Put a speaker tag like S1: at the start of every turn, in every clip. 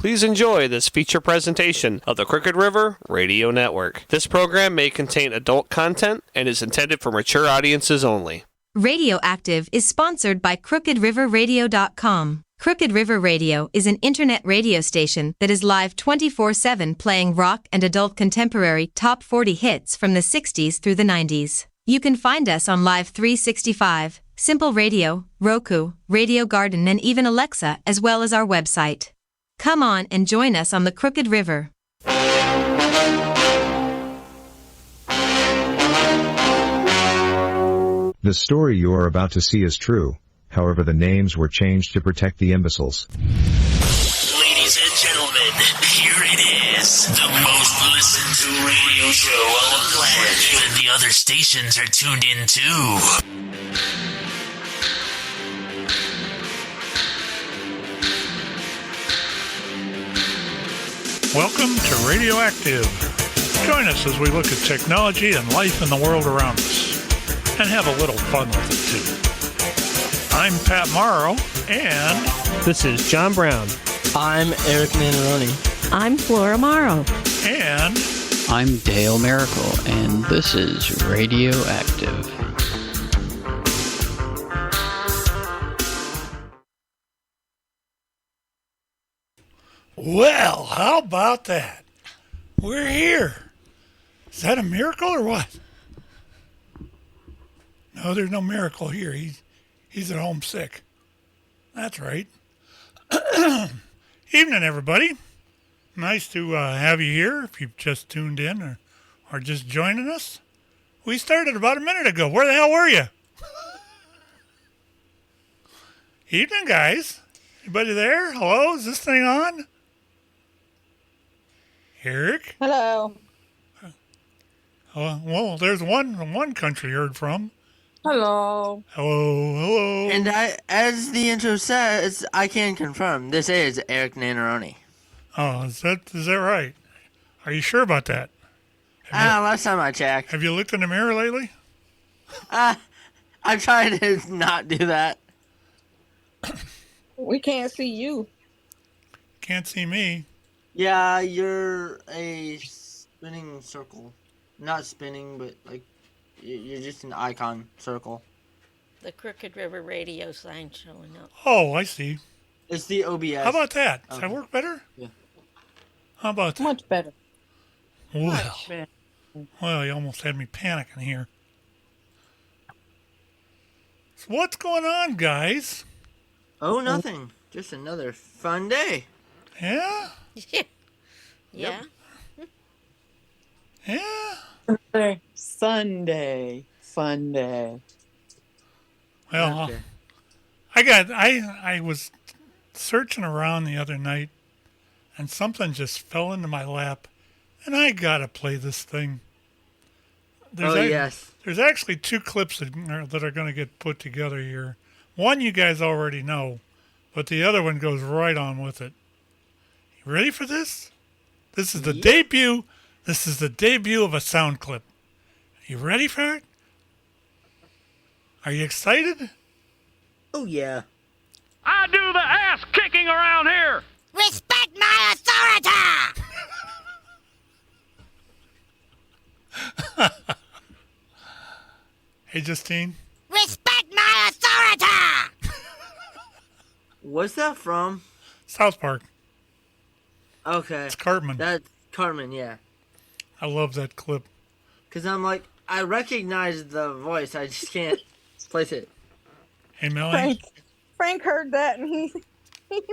S1: Please enjoy this feature presentation of the Crooked River Radio Network. This program may contain adult content and is intended for mature audiences only.
S2: Radioactive is sponsored by CrookedRiverRadio.com. Crooked River Radio is an internet radio station that is live 24/7 playing rock and adult contemporary top 40 hits from the 60s through the 90s. You can find us on Live 365, Simple Radio, Roku, Radio Garden, and even Alexa, as well as our website. Come on and join us on the Crooked River.
S3: The story you are about to see is true. However, the names were changed to protect the imbeciles.
S4: Ladies and gentlemen, here it is. The most listened to radio show on the planet. Even the other stations are tuned in too.
S5: Welcome to Radioactive. Join us as we look at technology and life in the world around us, and have a little fun with it too. I'm Pat Morrow, and
S1: This is John Brown.
S6: I'm Erik Nannarone.
S7: I'm Flora Morrow.
S5: and
S8: I'm Dale Miracle, and this is Radioactive.
S5: well, how about that? We're here. Is that a miracle or what? No, there's no miracle here. He's at home sick. That's right. Evening, everybody. Nice to have you here. If you've just tuned in or just joining us, we started about a minute ago. Where the hell were you? Evening, guys. Anybody there? Hello? Is this thing on? Erik?
S7: Hello.
S5: Well, there's one country you heard from.
S7: Hello.
S5: Hello.
S6: And as the intro says, I can confirm this is Erik Nannarone.
S5: Oh, is that right? Are you sure about that?
S6: Last time I checked.
S5: Have you looked in the mirror lately?
S6: I tried to not do that.
S7: We can't see you.
S5: Can't see me.
S6: Yeah, you're a spinning circle. Not spinning, but like you're just an icon circle.
S9: The Crooked River radio sign showing up.
S5: Oh, I see.
S6: It's the OBS.
S5: How about that? Does
S6: Okay.
S5: that work better?
S6: Yeah.
S5: How about that?
S7: Much better.
S5: Well, you almost had me panicking here. So what's going on, guys?
S6: Oh, nothing. Just another fun day.
S5: Yeah?
S9: Yeah.
S5: Yeah?
S7: Sunday. Fun day.
S5: Well,
S6: Okay.
S5: I was searching around the other night, and something just fell into my lap, and I gotta play this thing.
S6: Yes.
S5: There's actually two clips that are going to get put together here. One you guys already know, but the other one goes right on with it. You ready for this? This is the debut. This is the debut of a sound clip. You ready for it? Are you excited?
S6: Oh, yeah.
S10: I do the ass kicking around here.
S9: Respect my authority!
S5: Hey, Justine.
S9: Respect my authority!
S6: What's that from?
S5: South Park.
S6: Okay.
S5: It's Cartman.
S6: That's Cartman, yeah.
S5: I love that clip.
S6: Because I'm like, I recognize the voice, I just can't place it.
S5: Hey, Melanie.
S7: Frank heard that and he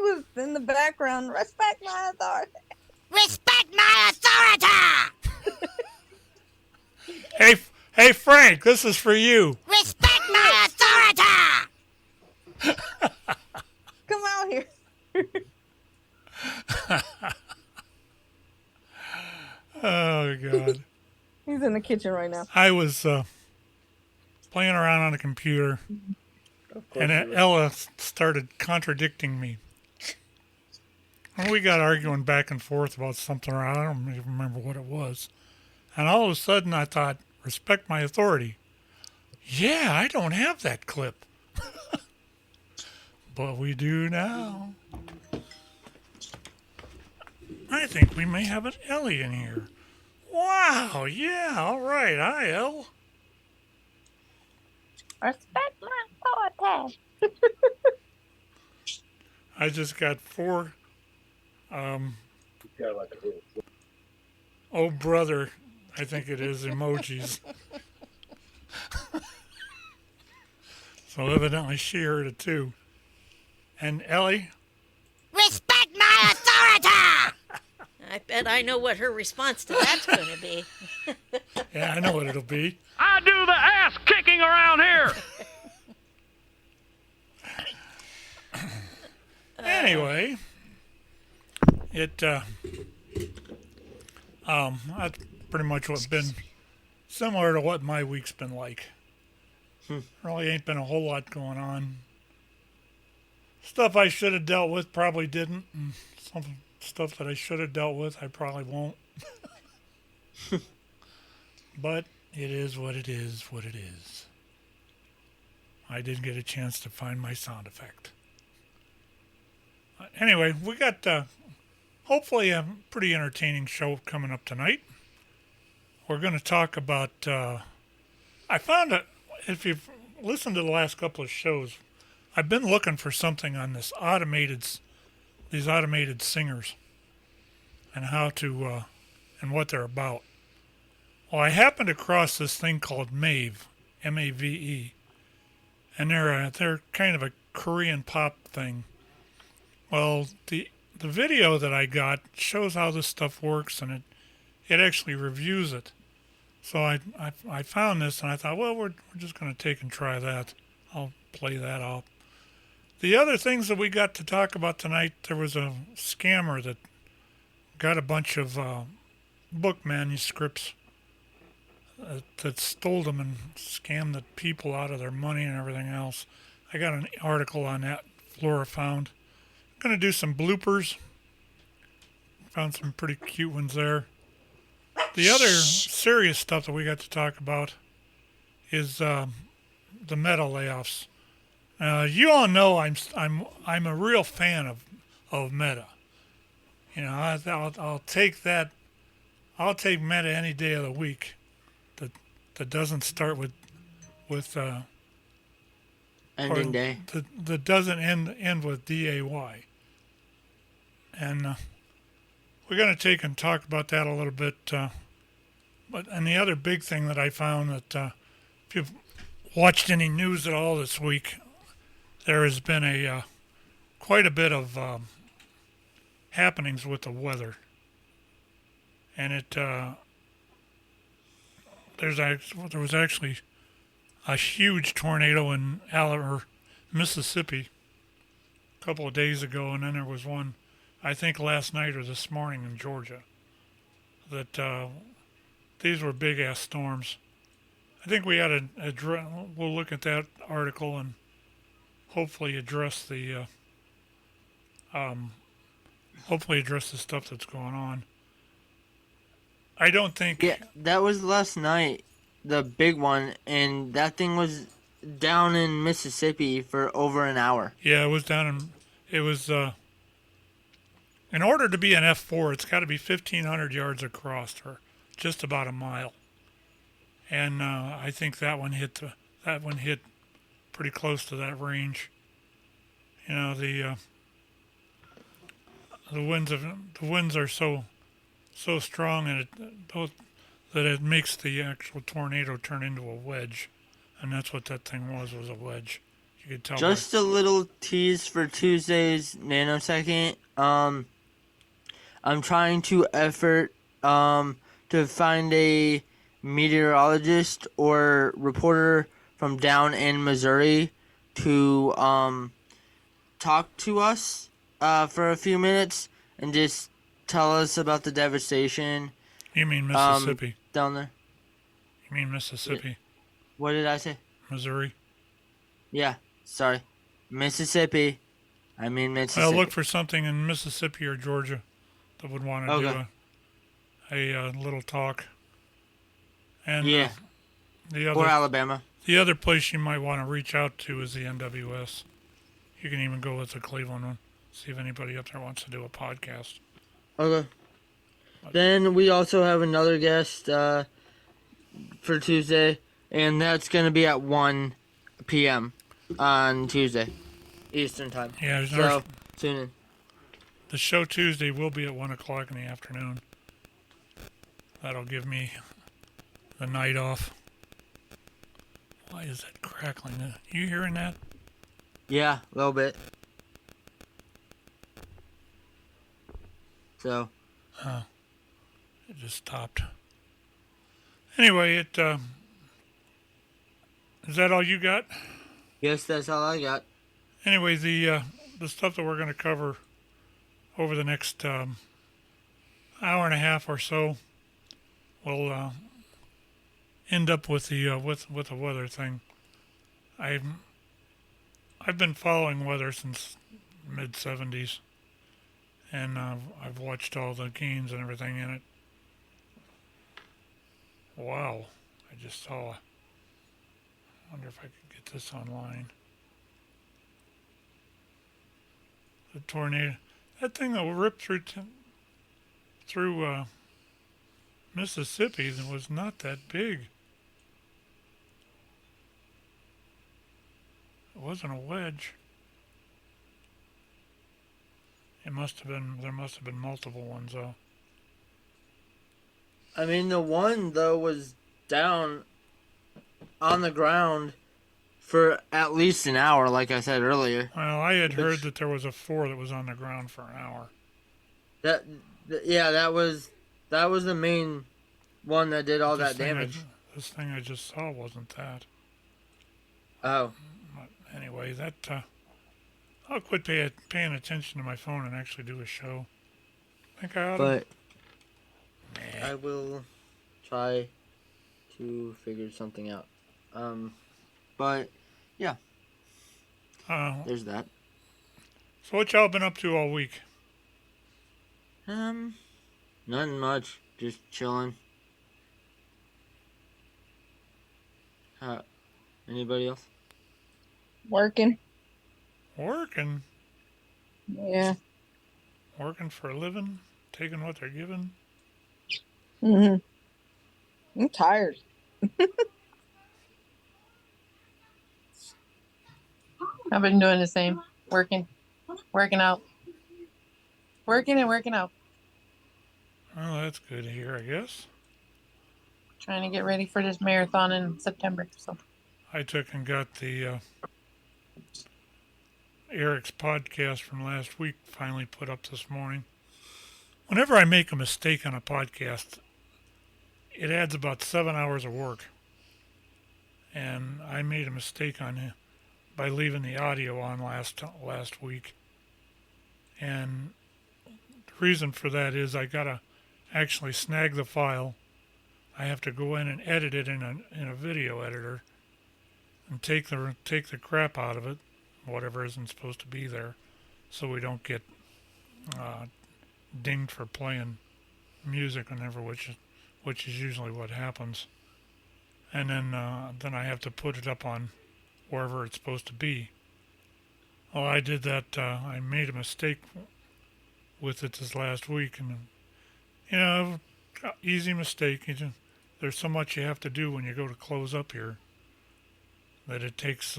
S7: was in the background. Respect my authority.
S9: Respect my authority!
S5: Hey, Frank, this is for you.
S9: Respect my authority!
S7: Come out here.
S5: Oh, God.
S7: He's in the kitchen right now.
S5: I was playing around on a computer, and Ella started contradicting me. And we got arguing back and forth about something, or I don't even remember what it was. And all of a sudden I thought, respect my authority. Yeah, I don't have that clip. But we do now. I think we may have an Ellie in here. Wow, yeah, all right. Hi, Elle.
S7: Respect my authority.
S5: I just got 4, oh brother, I think it is, emojis. So evidently she heard it too. And Ellie?
S9: Respect my authority! I bet I know what her response to that's going to be.
S5: Yeah, I know what it'll be.
S10: I do the ass kicking around here.
S5: Anyway, that's pretty much what's been similar to what my week's been like. Really ain't been a whole lot going on. Stuff I should have dealt with probably didn't, and some stuff that I should have dealt with I probably won't. But it is what it is, what it is. I did get a chance to find my sound effect. Anyway, we got hopefully a pretty entertaining show coming up tonight. We're going to talk about, I found that if you've listened to the last couple of shows, I've been looking for something on these automated singers and how to, and what they're about. Well, I happened across this thing called Mave, M-A-V-E, and they're kind of a Korean pop thing. Well, the video that I got shows how this stuff works, and it actually reviews it. So I found this, and I thought, well, we're just going to take and try that. I'll play that out. The other things that we got to talk about tonight, there was a scammer that got a bunch of book manuscripts that stole them and scammed the people out of their money and everything else. I got an article on that Flora found. I'm going to do some bloopers. Found some pretty cute ones there. The other serious stuff that we got to talk about is the Meta layoffs. You all know I'm a real fan of Meta. You know, I'll take that. I'll take Meta any day of the week. That doesn't start with
S6: ending day.
S5: That doesn't end with DAY. And we're going to take and talk about that a little bit. And the other big thing that I found that if you've watched any news at all this week, there has been quite a bit of happenings with the weather. And there was actually a huge tornado in Mississippi a couple of days ago, and then there was one, I think last night or this morning in Georgia. That these were big ass storms. I think we had we'll look at that article and hopefully address the stuff that's going on. I don't think.
S6: Yeah, that was last night, the big one, and that thing was down in Mississippi for over an hour.
S5: Yeah, it was in order to be an F4, it's got to be 1,500 yards across, or just about a mile. And I think that one hit pretty close to that range. You know, the winds are so strong, and that it makes the actual tornado turn into a wedge, and that's what that thing was a wedge. You could tell.
S6: Just a little tease for Tuesday's nanosecond. I'm trying to effort to find a meteorologist or reporter from down in Missouri to talk to us for a few minutes and just tell us about the devastation.
S5: You mean Mississippi?
S6: Down there.
S5: You mean Mississippi?
S6: What did I say?
S5: Missouri.
S6: Yeah, sorry. Mississippi. I mean Mississippi.
S5: I'll look for something in Mississippi or Georgia that would want to do a little talk. And
S6: yeah. Or Alabama.
S5: The other place you might want to reach out to is the NWS. You can even go with the Cleveland one. See if anybody up there wants to do a podcast.
S6: Okay. Then we also have another guest for Tuesday, and that's going to be at 1 p.m. on Tuesday, Eastern Time.
S5: Yeah,
S6: so tune in.
S5: The show Tuesday will be at 1 o'clock in the afternoon. That'll give me the night off. Why is that crackling? You hearing that?
S6: Yeah, a little bit. So.
S5: It just stopped. Anyway, is that all you got?
S6: Yes, that's all I got.
S5: Anyway, the stuff that we're going to cover over the next hour and a half or so will end up with the with the weather thing. I've been following weather since mid 70s, and I've watched all the games and everything in it. Wow, I just saw. I wonder if I could get this online. The tornado, that thing that ripped through Mississippi was not that big. It wasn't a wedge. There must have been multiple ones though.
S6: I mean, the one though was down on the ground for at least an hour, like I said earlier.
S5: Well, I had heard that there was a 4 that was on the ground for an hour.
S6: That was the main one that did all that damage.
S5: This thing I just saw wasn't that.
S6: Oh.
S5: But anyway, I'll quit paying attention to my phone and actually do a show. I think I ought to.
S6: But I will try to figure something out. But yeah. There's that.
S5: So what y'all been up to all week?
S6: Nothing much. Just chilling. Anybody else?
S7: Working.
S5: Working?
S7: Yeah.
S5: Working for a living? Taking what they're giving?
S7: I'm tired.
S11: I've been doing the same. Working out. Working and working out.
S5: Well, that's good to hear, I guess.
S11: Trying to get ready for this marathon in September. So
S5: I took and got the Erik's podcast from last week finally put up this morning. Whenever I make a mistake on a podcast, it adds about 7 hours of work. And I made a mistake on it by leaving the audio on last week. And the reason for that is I gotta actually snag the file. I have to go in and edit it in a video editor and take the crap out of it, whatever isn't supposed to be there, so we don't get dinged for playing music whenever, which is usually what happens. And then I have to put it up on wherever it's supposed to be. Well, I did that. I made a mistake with it this last week, and easy mistake. There's so much you have to do when you go to close up here that it takes.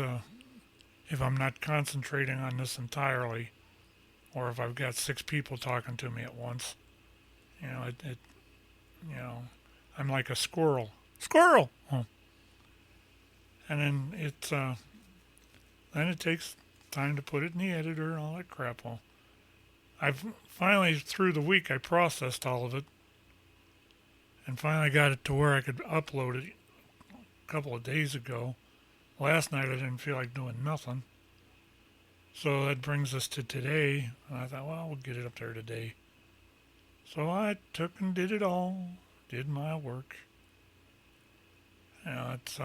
S5: If I'm not concentrating on this entirely, or if I've got 6 people talking to me at once, I'm like a squirrel. Squirrel! Oh. And then it takes time to put it in the editor and all that crap. Well, I've finally, through the week, I processed all of it and finally got it to where I could upload it a couple of days ago. Last night I didn't feel like doing nothing. So that brings us to today. And I thought, well, we'll get it up there today. So I took and did it all. Did my work. It's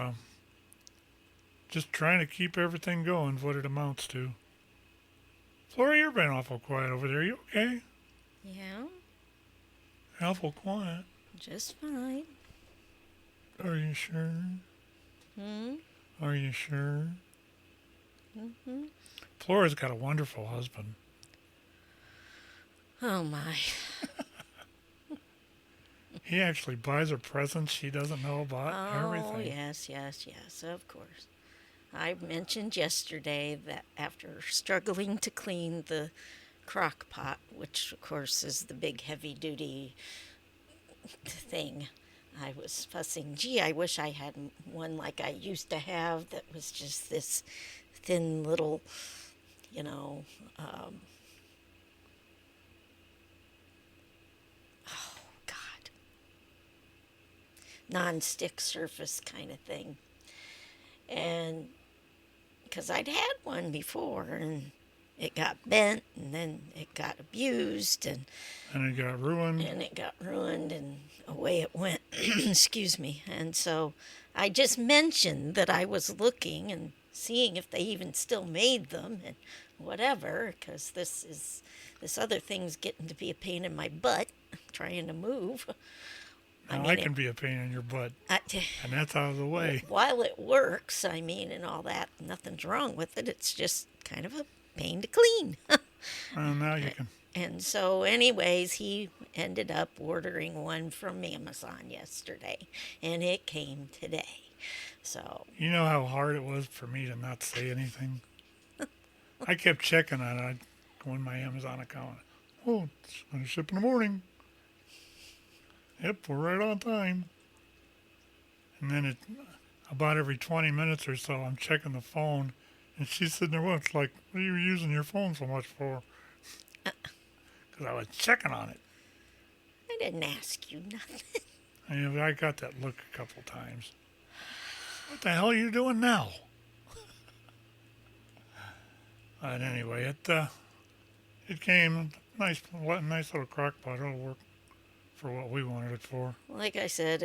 S5: just trying to keep everything going, what it amounts to. Flora, you've been awful quiet over there. You okay?
S9: Yeah.
S5: Awful quiet.
S9: Just fine.
S5: Are you sure? Are you sure? Flora's got a wonderful husband.
S9: Oh, my.
S5: He actually buys her presents she doesn't know about. Everything.
S9: Oh, yes, of course. I mentioned yesterday that after struggling to clean the crock pot, which of course is the big heavy duty thing, I was fussing, gee, I wish I had one like I used to have that was just this thin little, you know, oh, God, non-stick surface kind of thing. And because I'd had one before and it got bent and then it got abused and
S5: it got ruined.
S9: And away it went. Excuse me. And so I just mentioned that I was looking and seeing if they even still made them and whatever, because this other thing's getting to be a pain in my butt trying to move.
S5: I can be a pain in your butt, and that's out of the way.
S9: While it works, I mean, and all that, nothing's wrong with it. It's just kind of a pain to clean.
S5: Well, now you can.
S9: And so, anyways, he ended up ordering one from Amazon yesterday, and it came today. So.
S5: You know how hard it was for me to not say anything? I kept checking on it. I'd go in my Amazon account. Oh, it's going to ship in the morning. Yep, we're right on time. And then about every 20 minutes or so, I'm checking the phone, and she's sitting there, well, it's like, what are you using your phone so much for? Because I was checking on it.
S9: I didn't ask you nothing.
S5: I got that look a couple times. What the hell are you doing now? But anyway, it came, nice little crock pot. It'll work for what we wanted it for.
S9: Like I said,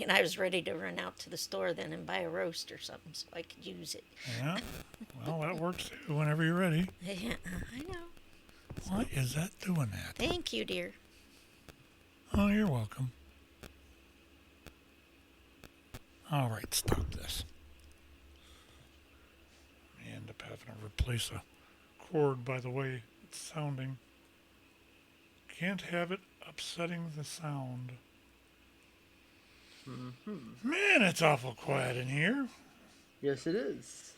S9: I was ready to run out to the store then and buy a roast or something so I could use it.
S5: Yeah, well, that works too, whenever you're ready.
S9: Yeah, I know.
S5: Why is that doing that?
S9: Thank you, dear.
S5: Oh, you're welcome. All right, stop this. I end up having to replace a cord by the way it's sounding. Can't have it upsetting the sound.
S6: Mm-hmm.
S5: Man, it's awful quiet in here.
S6: Yes, it is.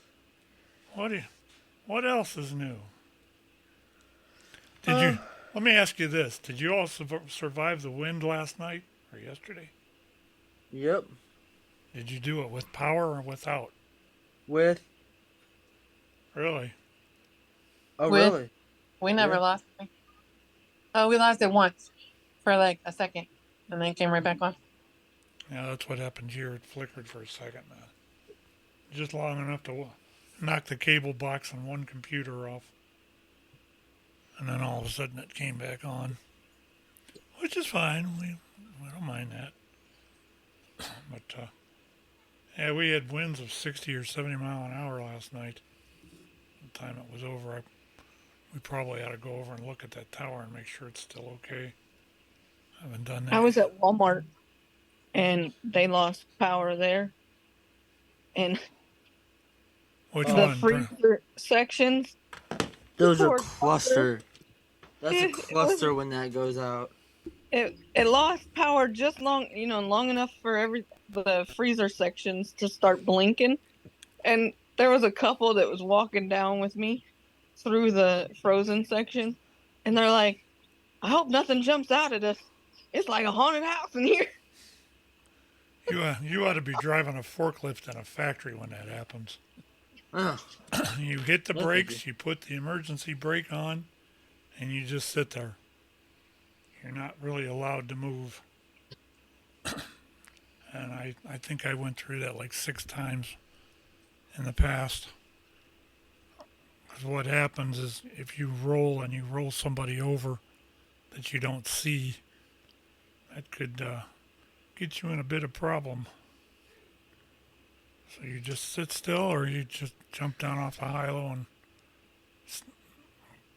S5: What else is new? Let me ask you this. Did you all survive the wind last night or yesterday?
S6: Yep.
S5: Did you do it with power or without?
S6: With.
S5: Really?
S6: Oh,
S11: With.
S6: really?
S11: We never lost it. Oh, we lost it once for like a second and then came right back on.
S5: Yeah, that's what happened here. It flickered for a second. Just long enough to knock the cable box on one computer off. And then all of a sudden it came back on. Which is fine. We don't mind that. But, yeah, we had winds of 60 or 70 mile an hour last night. By the time it was over, we probably ought to go over and look at that tower and make sure it's still okay. I haven't done that.
S7: I was at Walmart and they lost power there. And
S5: Which
S7: the
S5: one?
S7: freezer sections.
S6: Those are cluster. That's a cluster when that goes out.
S7: It lost power just long enough for the freezer sections to start blinking. And there was a couple that was walking down with me through the frozen section. And they're like, I hope nothing jumps out at us. It's like a haunted house in here.
S5: You ought to be driving a forklift in a factory when that happens.
S6: Oh.
S5: You hit the brakes, you put the emergency brake on, and you just sit there. You're not really allowed to move. And I think I went through that like 6 times in the past. Because what happens is if you roll and you roll somebody over that you don't see, that could get you in a bit of problem. So you just sit still or you just jump down off the high-low and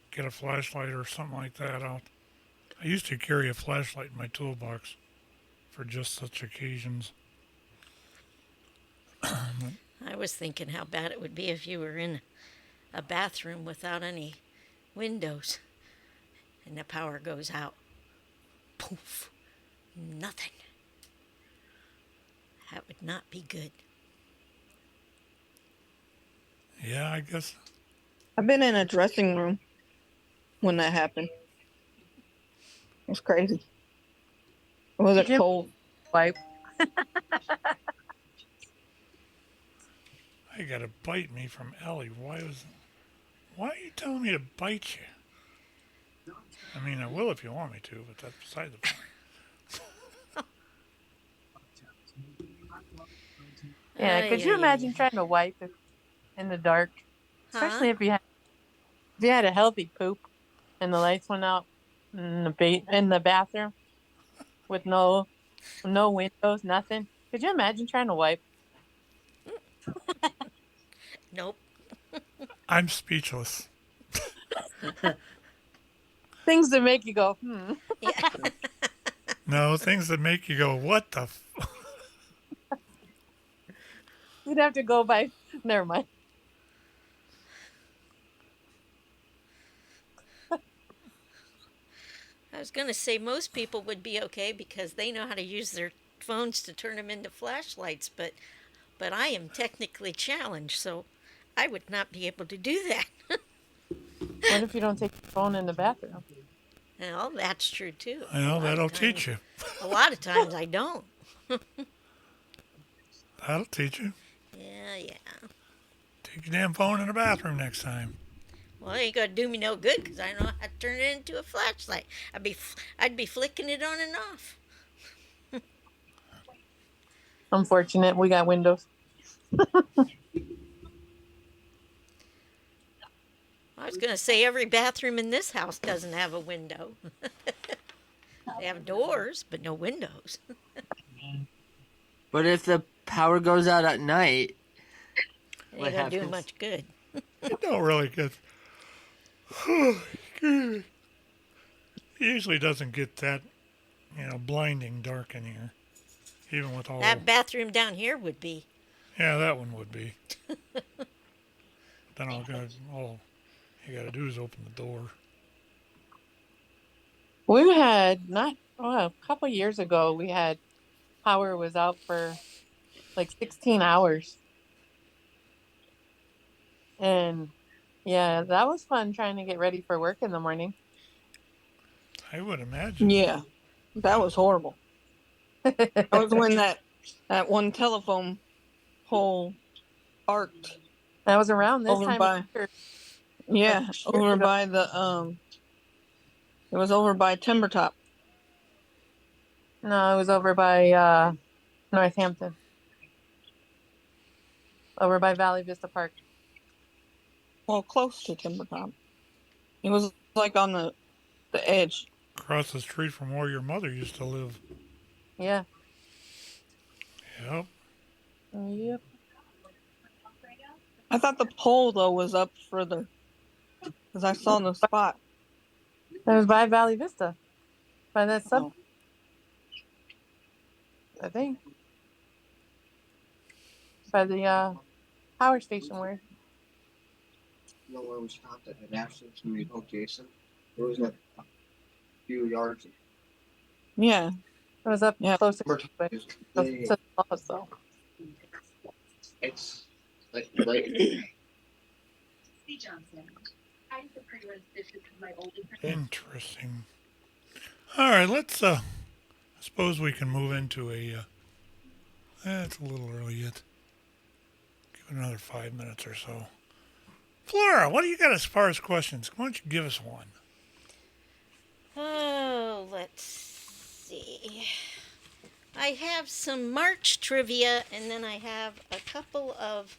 S5: get a flashlight or something like that out. I used to carry a flashlight in my toolbox for just such occasions.
S9: I was thinking how bad it would be if you were in a bathroom without any windows and the power goes out. Poof. Nothing. not be good.
S5: Yeah, I guess.
S7: I've been in a dressing room when that happened. It was crazy. Was it cold?
S11: Wipe.
S5: I got to bite me from Ellie. Why are you telling me to bite you? I mean, I will if you want me to, but that's beside the point.
S11: Yeah, could you imagine trying to wipe in the dark? Especially if you had a healthy poop and the lights went out in the bathroom with no windows, nothing. Could you imagine trying to wipe?
S9: Nope.
S5: I'm speechless.
S11: Things that make you go,
S9: Yeah.
S5: No, things that make you go, what the
S11: You'd have to go by. Never mind.
S9: I was going to say most people would be okay because they know how to use their phones to turn them into flashlights, but I am technically challenged, so I would not be able to do that.
S11: What if you don't take your phone in the bathroom?
S9: Well, that's true too.
S5: Well, that'll teach you.
S9: A lot of times I don't.
S5: That'll teach you.
S9: Yeah.
S5: Take your damn phone in the bathroom next time.
S9: Well, it ain't gonna do me no good because I know how to turn it into a flashlight. I'd be flicking it on and off.
S11: Unfortunate, we got windows.
S9: I was gonna say every bathroom in this house doesn't have a window. They have doors, but no windows.
S6: But if the power goes out at night,
S9: It ain't gonna do much good.
S5: It don't really get. It usually doesn't get that, blinding dark in here, even with all.
S9: That bathroom down here would be.
S5: Yeah, that one would be. Then all you gotta do is open the door.
S11: We had a couple years ago. We had power was out for like 16 hours, and yeah, that was fun trying to get ready for work in the morning.
S5: I would imagine.
S7: Yeah, that was horrible. That was when that one telephone pole arced.
S11: That was around this time.
S7: Over by the it was over by Timbertop.
S11: No, it was over by Northampton, over by Valley Vista Park.
S7: Well, close to Timbertop. It was like on the edge.
S5: Across the street from where your mother used to live.
S11: Yeah.
S5: Yep.
S11: Yep.
S7: I thought the pole though was up further, because I saw the spot.
S11: It was by Valley Vista, by that sub. I think by the power station where.
S12: Where we stopped at Ashland's when we booked Jason. It was a few yards.
S7: Yeah.
S11: It was up closer to the house, though.
S12: It's like right.
S5: Interesting. All right, let's. I suppose we can move into a. It's a little early yet. Give it another 5 minutes or so. Flora, what do you got as far as questions? Why don't you give us one?
S9: Oh, let's see. I have some March trivia, and then I have a couple of,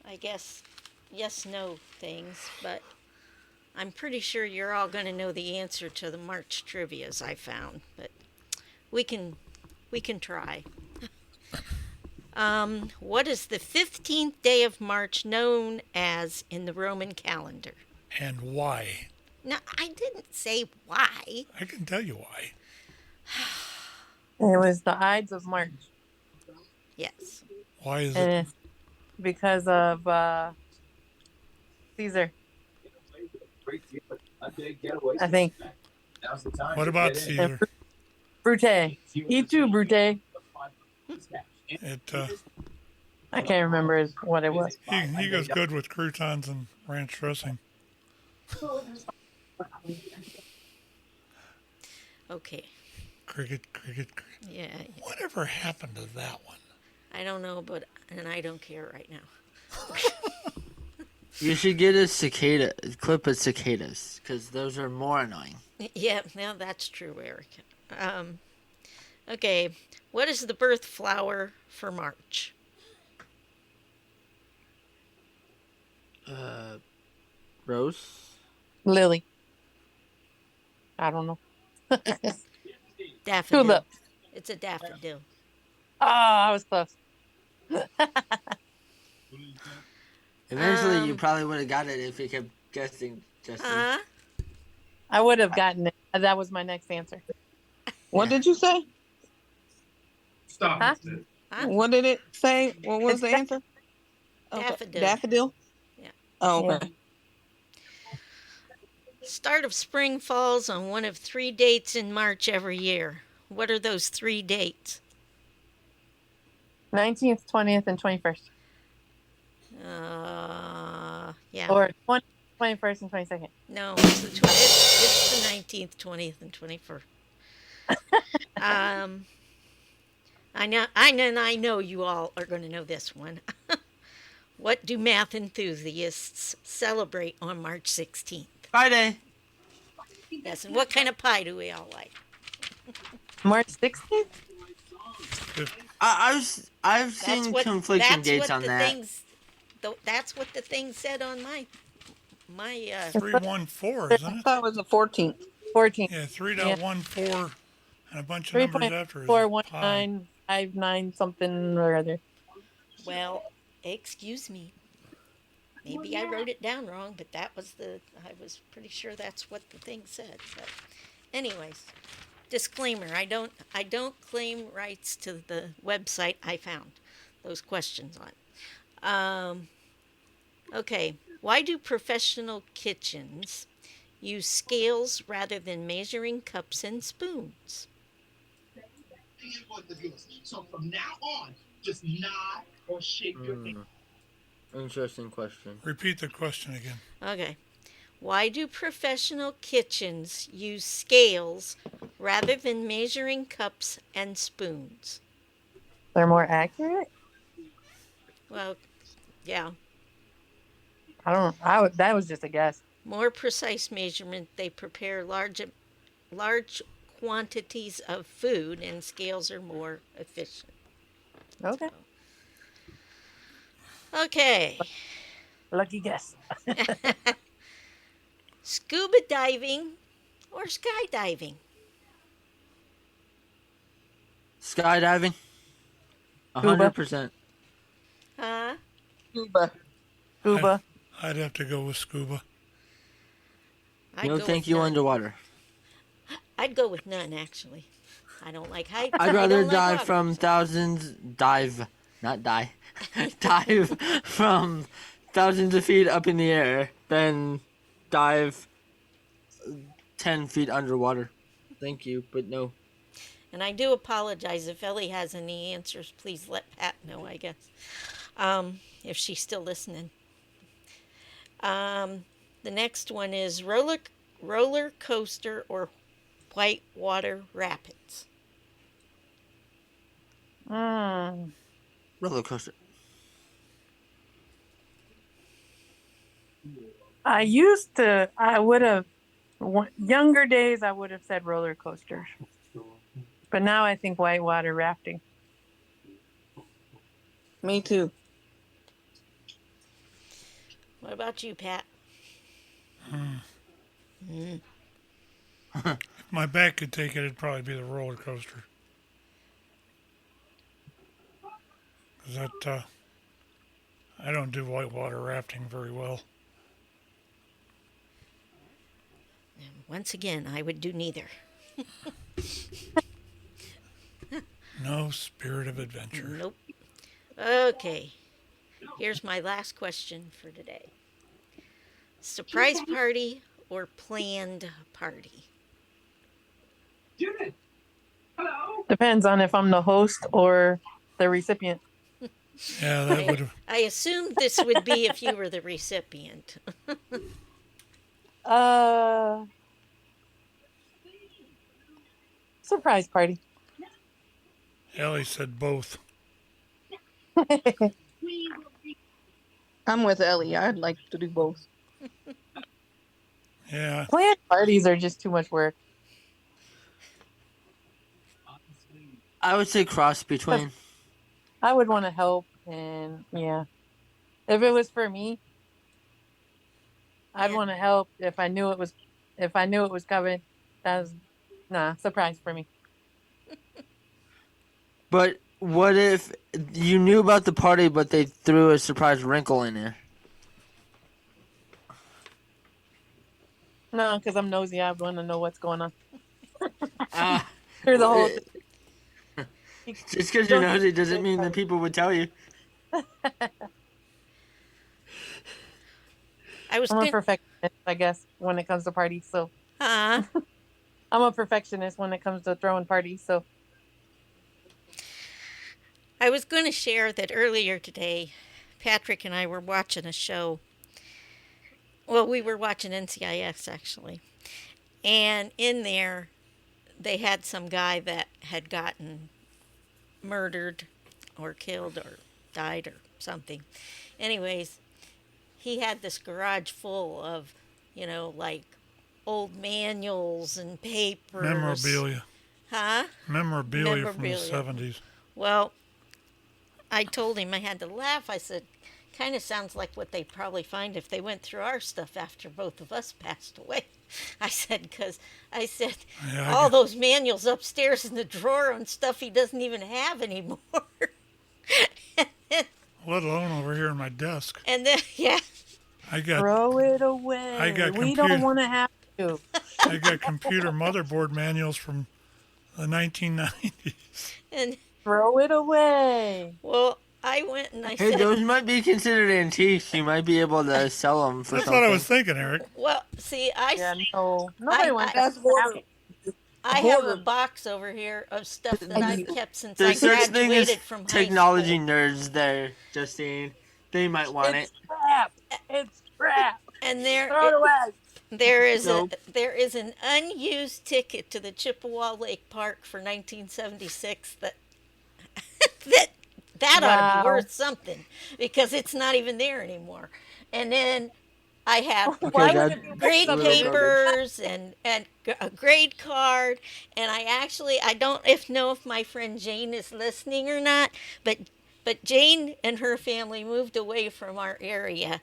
S9: I guess, yes-no things, but I'm pretty sure you're all going to know the answer to the March trivias I found, but we can try. What is the 15th day of March known as in the Roman calendar?
S5: And why?
S9: No, I didn't say why.
S5: I can tell you why.
S11: It was the Ides of March.
S9: Yes.
S5: Why is
S11: and
S5: it?
S11: It's because of Caesar. I think.
S5: What about Caesar?
S11: Brute. He too, Brute. I can't remember what it was.
S5: He goes good with croutons and ranch dressing.
S9: Okay.
S5: Cricket.
S9: Yeah.
S5: Whatever happened to that one?
S9: I don't know, and I don't care right now.
S6: You should get a clip of cicadas, because those are more annoying.
S9: Yeah, now that's true, Erik. Okay, what is the birth flower for March?
S6: Rose?
S11: Lily. I don't know.
S9: Daffodil.
S11: Tulip.
S9: It's a daffodil.
S11: Oh, I was close.
S6: Eventually, you probably would have got it if you kept guessing, Justin.
S11: I would have gotten it. That was my next answer.
S7: What did you say?
S11: Huh?
S7: What did it say? What was the answer?
S9: Daffodil.
S7: Daffodil?
S9: Yeah.
S7: Oh, okay.
S9: Start of spring falls on one of 3 dates in March every year. What are those 3 dates?
S11: 19th, 20th, and 21st.
S9: Yeah.
S11: Or 21st and 22nd.
S9: No, it's the 19th, 20th, and 21st. I know you all are going to know this one. What do math enthusiasts celebrate on March 16th?
S6: Friday.
S9: Yes, and what kind of pie do we all like?
S11: March 16th?
S6: I've seen conflicting dates on that.
S9: That's what the thing said on my
S5: 314, isn't it?
S7: I thought it was the 14th.
S11: 14th.
S5: Yeah, 3.14 and a bunch of numbers after it.
S11: 3.41959 something or other.
S9: Well, excuse me. Maybe I wrote it down wrong, but I was pretty sure that's what the thing said. But anyways, disclaimer, I don't claim rights to the website I found those questions on. Okay, why do professional kitchens use scales rather than measuring cups and spoons?
S13: So from now on, just nod or shake your head.
S6: Interesting question.
S5: Repeat the question again.
S9: Okay. Why do professional kitchens use scales rather than measuring cups and spoons?
S11: They're more accurate?
S9: Well, yeah.
S11: That was just a guess.
S9: More precise measurement, they prepare large quantities of food, and scales are more efficient.
S11: Okay.
S9: Okay.
S11: Lucky guess.
S9: Scuba diving or skydiving?
S6: Skydiving. 100%.
S9: Huh?
S11: Scuba.
S5: I'd have to go with scuba.
S6: No, thank you underwater.
S9: I'd go with none, actually. I don't like heights.
S6: I'd rather dive from dive from thousands of feet up in the air than dive 10 feet underwater. Thank you, but no.
S9: And I do apologize. If Ellie has any answers, please let Pat know, I guess, if she's still listening. The next one is roller coaster or whitewater rapids.
S6: Roller coaster.
S11: Younger days, I would have said roller coasters. But now I think whitewater rafting.
S7: Me too.
S9: What about you, Pat?
S5: If my back could take it, it'd probably be the roller coaster. Because I don't do whitewater rafting very well.
S9: And once again, I would do neither.
S5: No spirit of adventure.
S9: Nope. Okay. Here's my last question for today. Surprise party or planned party?
S11: Depends on if I'm the host or the recipient.
S5: Yeah, that would have.
S9: I assumed this would be if you were the recipient.
S11: Surprise party.
S5: Ellie said both.
S7: I'm with Ellie. I'd like to do both.
S5: Yeah.
S11: Planned parties are just too much work.
S6: I would say cross between.
S11: I would want to help, and yeah, if it was for me, I'd want to help if I knew it was coming. That's surprise for me.
S6: But what if you knew about the party, but they threw a surprise wrinkle in there?
S11: No, because I'm nosy. I want to know what's going on.
S6: Ah,
S11: Through the whole.
S6: Just because you're nosy doesn't mean that people would tell you.
S11: I'm a perfectionist, I guess, when it comes to parties. So. I'm a perfectionist when it comes to throwing parties. So.
S9: I was going to share that earlier today, Patrick and I were watching a show. Well, we were watching NCIS, actually. And in there, they had some guy that had gotten murdered or killed or died or something. Anyways, he had this garage full of, like old manuals and papers.
S5: Memorabilia.
S9: Huh?
S5: Memorabilia from the 70s.
S9: Well, I told him I had to laugh. I said, kind of sounds like what they'd probably find if they went through our stuff after both of us passed away. I said, because all those manuals upstairs in the drawer and stuff he doesn't even have anymore.
S5: Let alone over here on my desk.
S9: And then, yeah.
S11: Throw it away. We don't want to have to.
S5: I got computer motherboard manuals from the 1990s.
S9: And
S11: throw it away.
S9: Well, I went and I said...
S6: Hey, those might be considered antiques. You might be able to sell them for
S5: That's
S6: something.
S5: what I was thinking, Eric.
S9: Well, see,
S11: Nobody wants that.
S9: I have a box over here of stuff that I've kept since I
S6: There's such thing as
S9: graduated from high
S6: technology
S9: school.
S6: nerds there, Justine. They might want it.
S11: Crap. It's crap.
S9: And
S11: throw it away.
S9: There is an unused ticket to the Chippewa Lake Park for 1976 that ought to be worth something because it's not even there anymore. And then I have grade papers and a grade card, and I don't know if my friend Jane is listening or not, but Jane and her family moved away from our area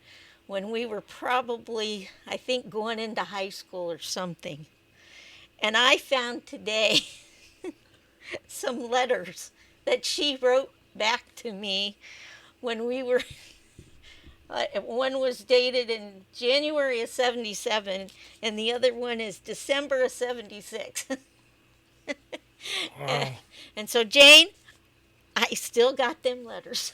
S9: when we were probably, I think, going into high school or something. And I found today some letters that she wrote back to me when we were, one was dated in January of 77, and the other one is December of 76.
S5: Wow.
S9: And so, Jane, I still got them letters.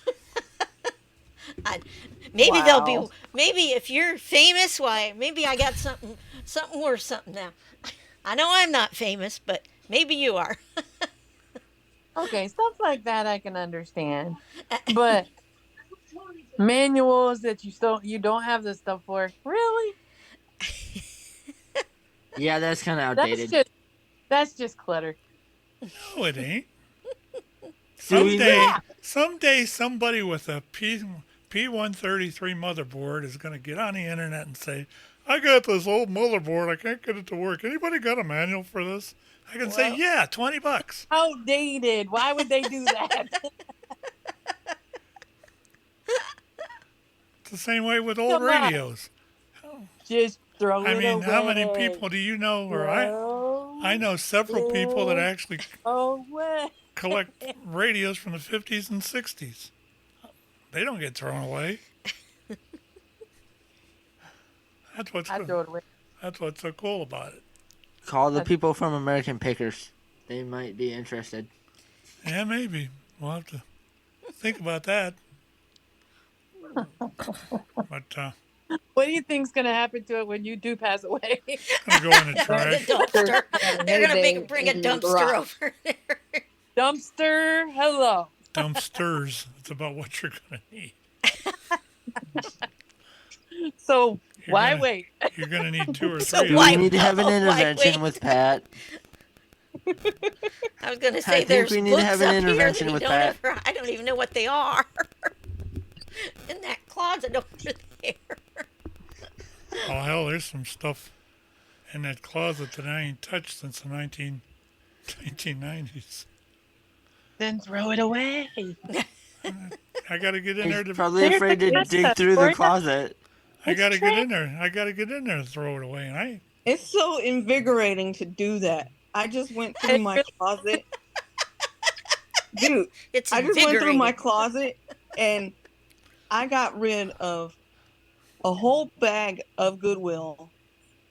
S9: Maybe they'll be. Maybe if you're famous, maybe I got something worth something now. I know I'm not famous, but maybe you are.
S11: Okay, stuff like that I can understand, but manuals that you don't have the stuff for, really?
S6: Yeah, that's kind of outdated.
S11: That's just clutter.
S5: No, it ain't. Someday somebody with a P133 motherboard is going to get on the internet and say, I got this old motherboard, I can't get it to work. Anybody got a manual for this? I can say, yeah, $20.
S11: Outdated. Why would they do that?
S5: It's the same way with old radios.
S11: Just throw it away.
S5: How many people do you know? Or I know several people that actually collect radios from the 50s and 60s. They don't get thrown away. That's what's so cool about it.
S6: Call the people from American Pickers. They might be interested.
S5: Yeah, maybe. We'll have to think about that. But
S11: what do you think's going to happen to it when you do pass away?
S5: It's going to go in the trash.
S9: They're going to bring a dumpster over there.
S11: Dumpster, hello.
S5: dumpsters. It's about what you're going to need.
S11: So why wait?
S5: You're going to need 2 or 3.
S6: So we need to have an intervention with Pat.
S9: I was going to
S6: I
S9: say
S6: think
S9: there's
S6: we need to
S9: books
S6: have an
S9: up here
S6: intervention
S9: that
S6: with
S9: you
S6: Pat.
S9: I don't even know what they are. In that closet over there.
S5: Oh, hell, there's some stuff in that closet that I ain't touched since the 1990s.
S11: Then throw it away.
S5: I got to get in there to...
S6: Probably afraid to dig through the closet.
S5: I got to get in there. I got to get in there and throw it away. And
S7: It's so invigorating to do that. I just went through my closet. Dude,
S9: it's
S7: I just went through my closet and I got rid of a whole bag of Goodwill,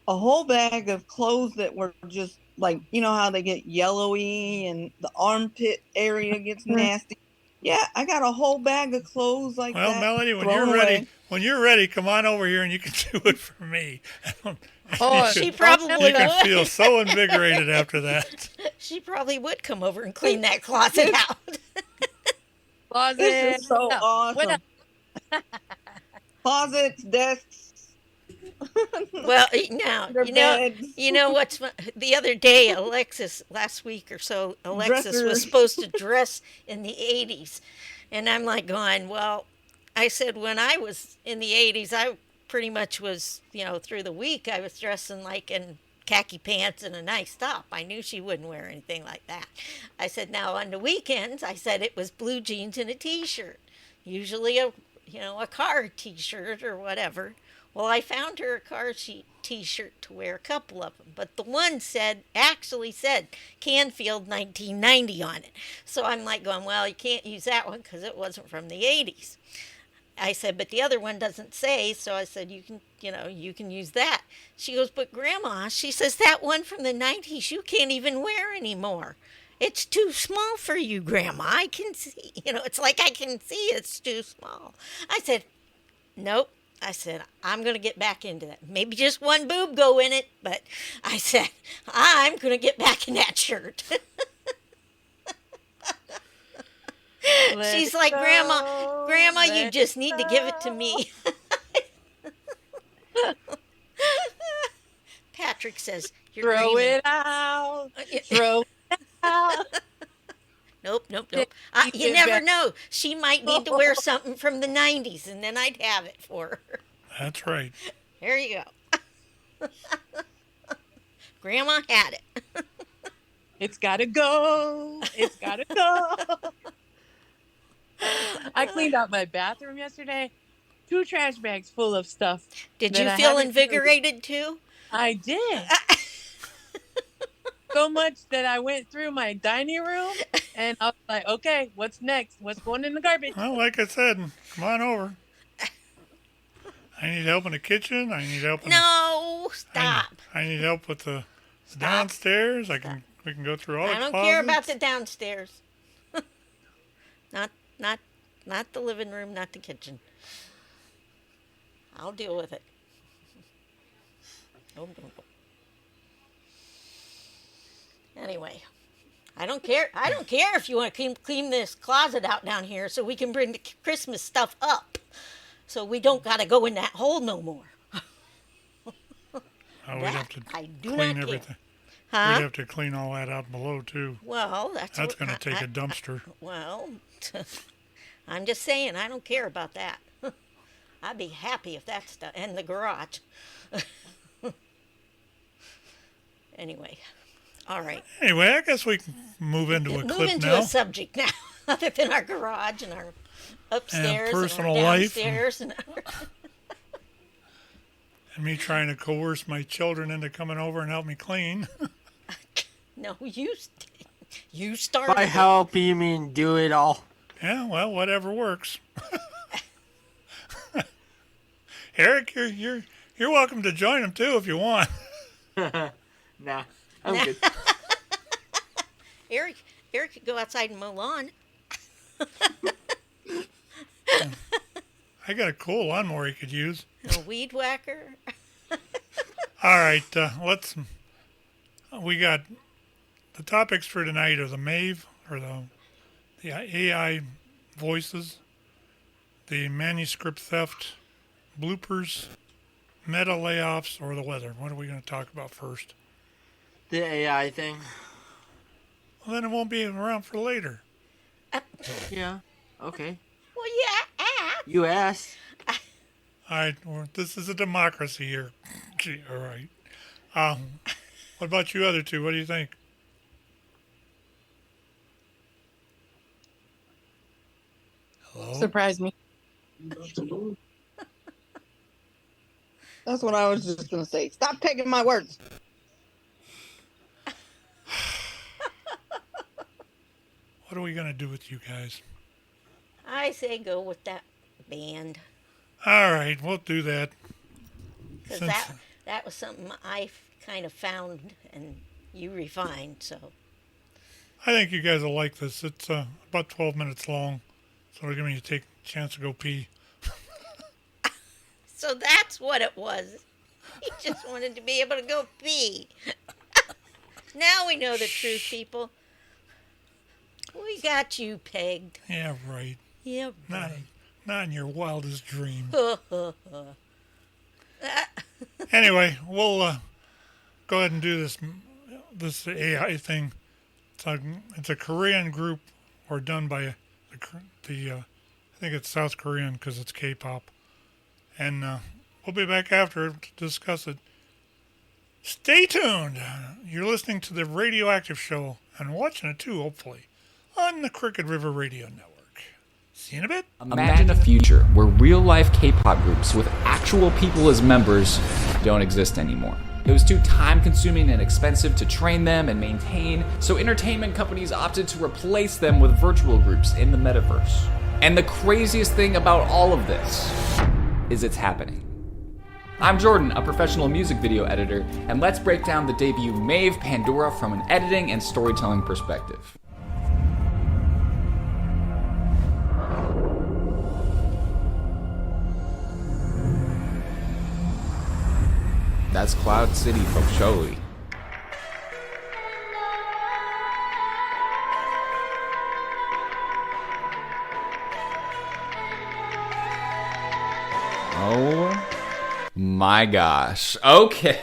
S7: a whole bag of clothes that were just like, you know how they get yellowy and the armpit area gets nasty. Yeah, I got a whole bag of clothes like that.
S5: Well, Melody, when you're ready, come on over here and you can do it for me.
S9: She probably would.
S5: You can feel so invigorated after that.
S9: She probably would come over and clean that closet out.
S11: Closet.
S7: This is so awesome. Closets, desks.
S9: Well, now you know what's the other day, last week or so, Alexis was supposed to dress in the 80s, and I'm like going, well, I said when I was in the 80s, I pretty much was, through the week I was dressing like in khaki pants and a nice top. I knew she wouldn't wear anything like that. I said now on the weekends, I said it was blue jeans and a t-shirt, usually a car t-shirt or whatever. Well, I found her a car t-shirt to wear, a couple of them, but the one actually said Canfield 1990 on it. So I'm like going, well, you can't use that one because it wasn't from the 80s. I said, but the other one doesn't say, so I said, you can use that. She goes, but Grandma, she says, that one from the 90s you can't even wear anymore. It's too small for you, Grandma. I can see, it's like I can see it's too small. I said, nope. I said, I'm going to get back into that. Maybe just one boob go in it, but I said, I'm going to get back in that shirt. She's like, Grandma, you just need to give it to me. Patrick says,
S11: throw it out. Throw it out.
S9: Nope. You never know. She might need to wear something from the 90s, and then I'd have it for her.
S5: That's right.
S9: There you go. Grandma had it.
S11: It's got to go. It's got to go. I cleaned out my bathroom yesterday. 2 trash bags full of stuff.
S9: Did you feel invigorated too?
S11: I did. So much that I went through my dining room and I was like, okay, what's next? What's going in the garbage?
S5: Well, like I said, come on over. I need help in the kitchen. I need help.
S9: Stop.
S5: I need help with the downstairs. We can go through all the closets.
S9: I don't care about the downstairs. Not the living room, not the kitchen. I'll deal with it. No. Anyway, I don't care. I don't care if you want to clean this closet out down here so we can bring the Christmas stuff up, so we don't got to go in that hole no more.
S5: We'd have to
S9: clean
S5: everything.
S9: Huh?
S5: We'd have to clean all that out below too.
S9: Well,
S5: that's going to take a dumpster.
S9: Well, I'm just saying, I don't care about that. I'd be happy if that's done, and the garage. Anyway. All right.
S5: Anyway, I guess we can move into a clip now.
S9: Move into a subject now, other than our garage and our upstairs
S5: and personal
S9: and our
S5: life
S9: downstairs
S5: and me trying to coerce my children into coming over and help me clean.
S9: No, you started.
S6: By help, you mean do it all.
S5: Yeah, well, whatever works. Erik, you're welcome to join them too if you want.
S6: Nah. I'm good.
S9: Erik could go outside and mow lawn.
S5: I got a cool lawnmower he could use.
S9: A weed whacker.
S5: All right, we got the topics for tonight are the MAVE, or the the AI voices, the manuscript theft, bloopers, meta layoffs, or the weather? What are we going to talk about first?
S6: The AI thing.
S5: Well, then it won't be around for later.
S6: Yeah. Okay.
S9: Well, yeah.
S6: You asked.
S5: All right. Well, this is a democracy here. Gee, all right. What about you other two? What do you think? Hello?
S11: Surprise me.
S7: That's what I was just going to say. Stop taking my words.
S5: What are we going to do with you guys?
S9: I say go with that band.
S5: All right, we'll do that.
S9: Because that was something I kind of found and you refined, so.
S5: I think you guys will like this. It's about 12 minutes long, so it'll give me a chance to go pee.
S9: So that's what it was. He just wanted to be able to go pee. Now we know the truth, people. We got you pegged.
S5: Yeah, right.
S9: Yeah, right.
S5: Not in your wildest dream. Anyway, we'll go ahead and do this AI thing. It's a Korean group, or done by the I think it's South Korean because it's K-pop. And we'll be back after to discuss it. Stay tuned. You're listening to the Radioactive Show and watching it too, hopefully, on the Crooked River Radio Network. See you in a bit.
S14: Imagine a future where real-life K-pop groups with actual people as members don't exist anymore. It was too time-consuming and expensive to train them and maintain, so entertainment companies opted to replace them with virtual groups in the metaverse. And the craziest thing about all of this is it's happening. I'm Jordan, a professional music video editor, and let's break down the debut Maeve Pandora from an editing and storytelling perspective. That's Cloud City from Shoei. Oh my gosh. Okay.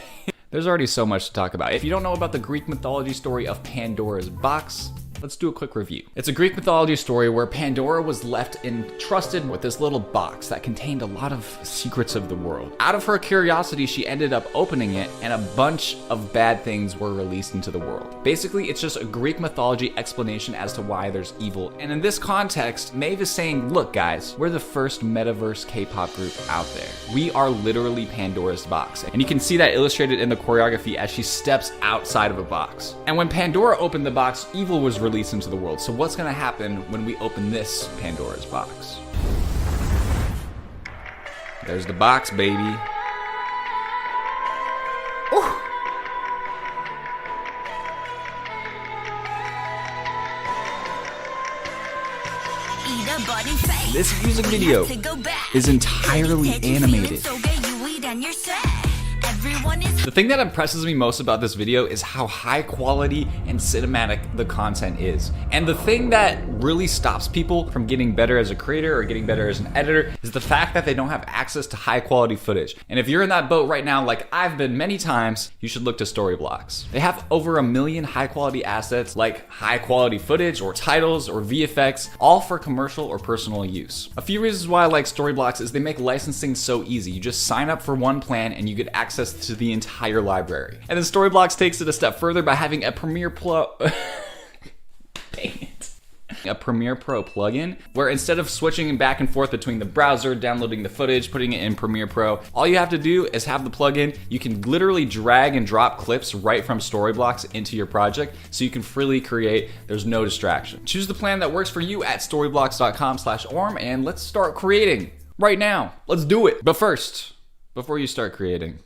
S14: There's already so much to talk about. If you don't know about the Greek mythology story of Pandora's box, let's do a quick review. It's a Greek mythology story where Pandora was left entrusted with this little box that contained a lot of secrets of the world. Out of her curiosity, she ended up opening it, and a bunch of bad things were released into the world. Basically, it's just a Greek mythology explanation as to why there's evil. And in this context, Maeve is saying, look guys, we're the first metaverse K-pop group out there. We are literally Pandora's box. And you can see that illustrated in the choreography as she steps outside of a box. And when Pandora opened the box, evil was released into the world. So what's gonna happen when we open this Pandora's box? There's the box, baby. Ooh. This music video is entirely animated. The thing that impresses me most about this video is how high quality and cinematic the content is. And the thing that really stops people from getting better as a creator or getting better as an editor is the fact that they don't have access to high quality footage. And if you're in that boat right now, like I've been many times, you should look to Storyblocks. They have over 1 million high quality assets like high quality footage or titles or VFX, all for commercial or personal use. A few reasons why I like Storyblocks is they make licensing so easy. You just sign up for one plan and you get access to the entire library. And then Storyblocks takes it a step further by having a Premiere Pro a Premiere Pro plugin where instead of switching back and forth between the browser, downloading the footage, putting it in Premiere Pro, all you have to do is have the plugin. You can literally drag and drop clips right from Storyblocks into your project so you can freely create. There's no distraction. Choose the plan that works for you at storyblocks.com/orm and let's start creating right now. Let's do it. But first, before you start creating,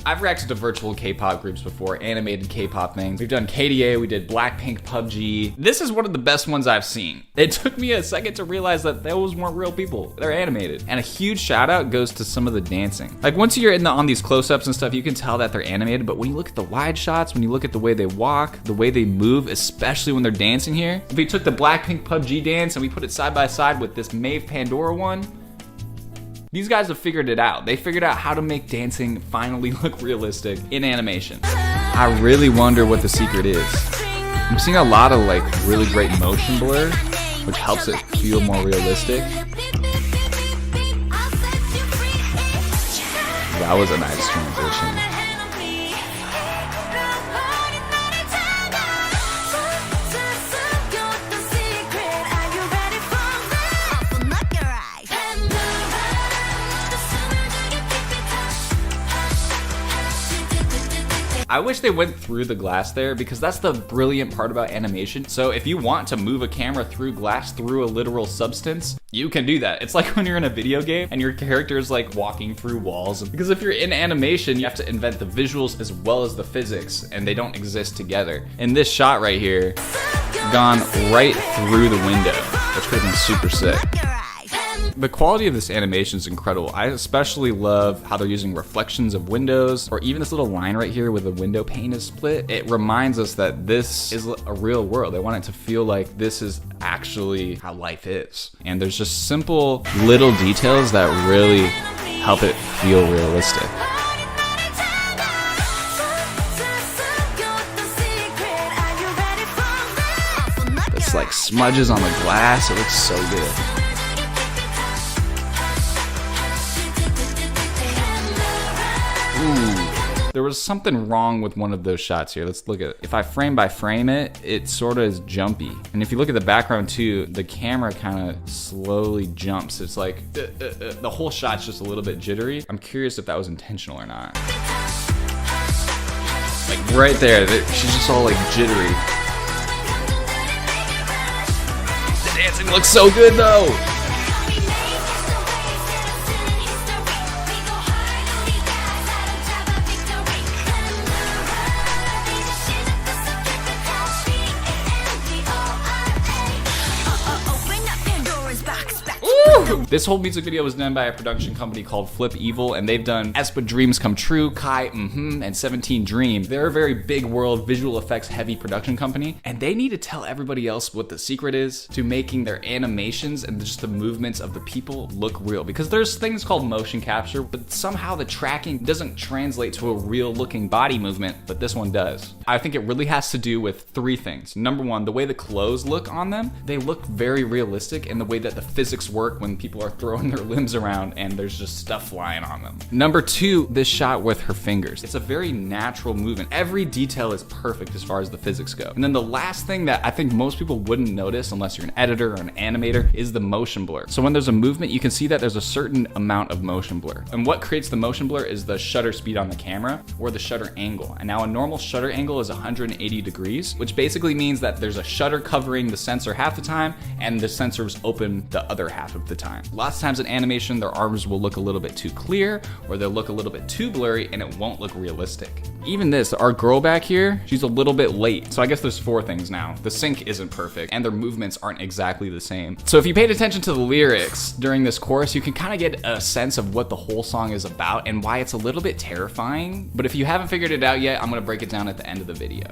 S14: I've reacted to virtual K-pop groups before, animated K-pop things. We've done KDA, we did Blackpink, PUBG. This is one of the best ones I've seen. It took me a second to realize that those weren't real people. They're animated. And a huge shout out goes to some of the dancing. Like once you're on these close-ups and stuff, you can tell that they're animated, but when you look at the wide shots, when you look at the way they walk, the way they move, especially when they're dancing here, if we took the Blackpink PUBG dance and we put it side by side with this Maeve Pandora one, these guys have figured it out. They figured out how to make dancing finally look realistic in animation. I really wonder what the secret is. I'm seeing a lot of like really great motion blur, which helps it feel more realistic. That was a nice transition. I wish they went through the glass there because that's the brilliant part about animation. So if you want to move a camera through glass, through a literal substance, you can do that. It's like when you're in a video game and your character is like walking through walls. Because if you're in animation, you have to invent the visuals as well as the physics, and they don't exist together. In this shot right here, gone right through the window, which could have been super sick. The quality of this animation is incredible. I especially love how they're using reflections of windows, or even this little line right here where the window pane is split. It reminds us that this is a real world. They want it to feel like this is actually how life is. And there's just simple little details that really help it feel realistic. It's like smudges on the glass. It looks so good. Ooh, there was something wrong with one of those shots here. Let's look at it. If I frame by frame it, it sort of is jumpy. And if you look at the background too, the camera kind of slowly jumps. It's like, the whole shot's just a little bit jittery. I'm curious if that was intentional or not. Like right there, she's just all like jittery. The dancing looks so good though. This whole music video was done by a production company called Flip Evil, and they've done Espa Dreams Come True, Kai, and 17 Dream. They're a very big world, visual effects heavy production company, and they need to tell everybody else what the secret is to making their animations and just the movements of the people look real. Because there's things called motion capture, but somehow the tracking doesn't translate to a real looking body movement, but this one does. I think it really has to do with three things. Number one, the way the clothes look on them. They look very realistic in the way that the physics work when people are throwing their limbs around and there's just stuff flying on them. Number two, this shot with her fingers. It's a very natural movement. Every detail is perfect as far as the physics go. And then the last thing that I think most people wouldn't notice unless you're an editor or an animator is the motion blur. So when there's a movement, you can see that there's a certain amount of motion blur. And what creates the motion blur is the shutter speed on the camera or the shutter angle. And now a normal shutter angle is 180 degrees, which basically means that there's a shutter covering the sensor half the time and the sensor is open the other half of the time. Lots of times in animation, their arms will look a little bit too clear or they'll look a little bit too blurry and it won't look realistic. Even this, our girl back here, she's a little bit late. So I guess there's four things now. The sync isn't perfect and their movements aren't exactly the same. So if you paid attention to the lyrics during this chorus, you can kind of get a sense of what the whole song is about and why it's a little bit terrifying. But if you haven't figured it out yet, I'm gonna break it down at the end of the video.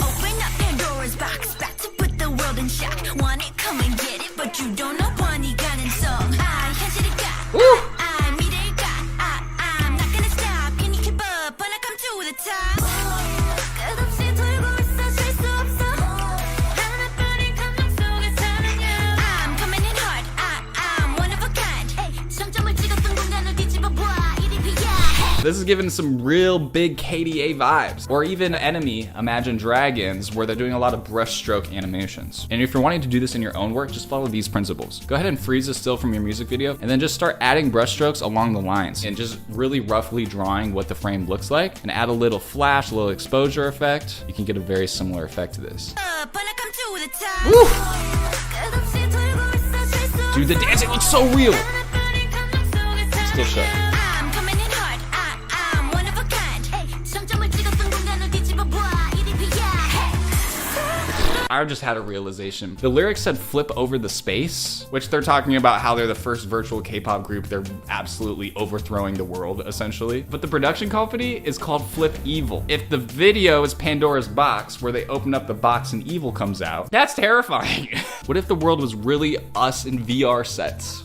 S15: Open up Pandora's box, back to put the world in shock. Want it, come and get it, but you don't know Bonnie gun and song. I'm not gonna stop. Can you keep up when I come to the top? I'm coming in hard. I'm one of a kind. 점점을 찍었던 공간을 뒤집어봐.
S14: This is giving some real big KDA vibes. Or even Enemy, Imagine Dragons, where they're doing a lot of brushstroke animations. And if you're wanting to do this in your own work, just follow these principles. Go ahead and freeze the still from your music video, and then just start adding brushstrokes along the lines, and just really roughly drawing what the frame looks like, and add a little flash, a little exposure effect. You can get a very similar effect to this. Woo! Dude, the dancing looks so real. Still show. I just had a realization. The lyrics said flip over the space, which they're talking about how they're the first virtual K-pop group. They're absolutely overthrowing the world, essentially. But the production company is called Flip Evil. If the video is Pandora's Box, where they open up the box and evil comes out, that's terrifying. What if the world was really us in VR sets?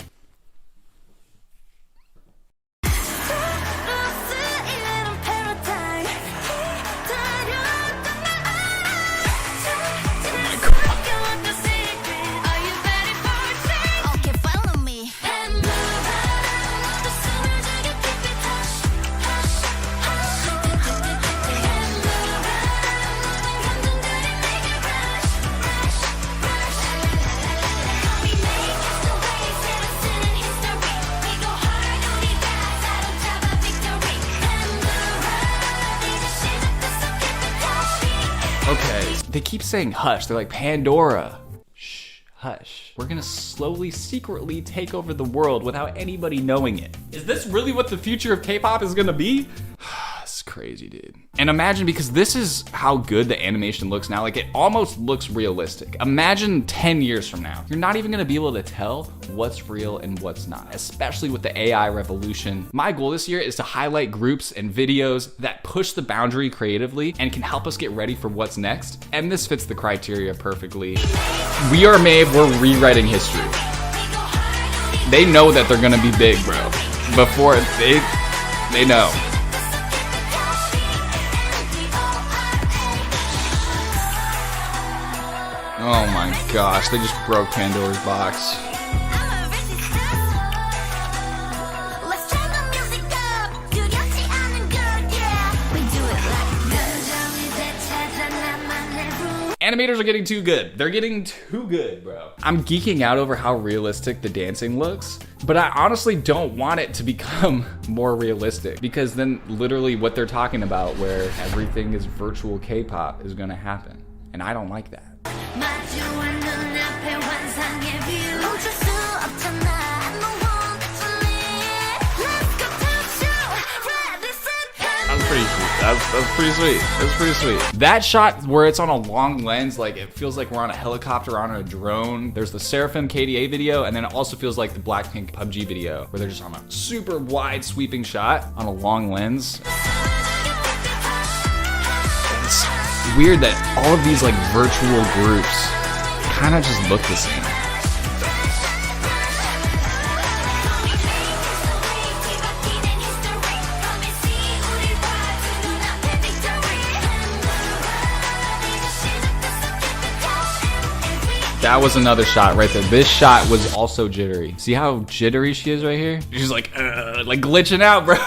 S14: Okay, they keep saying hush. They're like, Pandora. Shh, hush. We're gonna slowly, secretly take over the world without anybody knowing it. Is this really what the future of K-pop is gonna be? It's crazy, dude. And imagine, because this is how good the animation looks now, like it almost looks realistic. Imagine 10 years from now, you're not even gonna be able to tell what's real and what's not, especially with the AI revolution. My goal this year is to highlight groups and videos that push the boundary creatively and can help us get ready for what's next. And this fits the criteria perfectly. We are made, we're rewriting history. They know that they're gonna be big, bro. Before they know. Oh my gosh, they just broke Pandora's box. Animators are getting too good. They're getting too good, bro. I'm geeking out over how realistic the dancing looks, but I honestly don't want it to become more realistic, because then literally what they're talking about, where everything is virtual K-pop, is gonna happen. And I don't like that. That's pretty sweet. That's pretty sweet. That shot where it's on a long lens, like it feels like we're on a helicopter, on a drone. There's the Seraphim KDA video, and then it also feels like the Blackpink PUBG video, where they're just on a super wide sweeping shot on a long lens. It's weird that all of these like virtual groups kind of just look the same. That was another shot right there. This shot was also jittery. See how jittery she is right here? She's like glitching out, bro.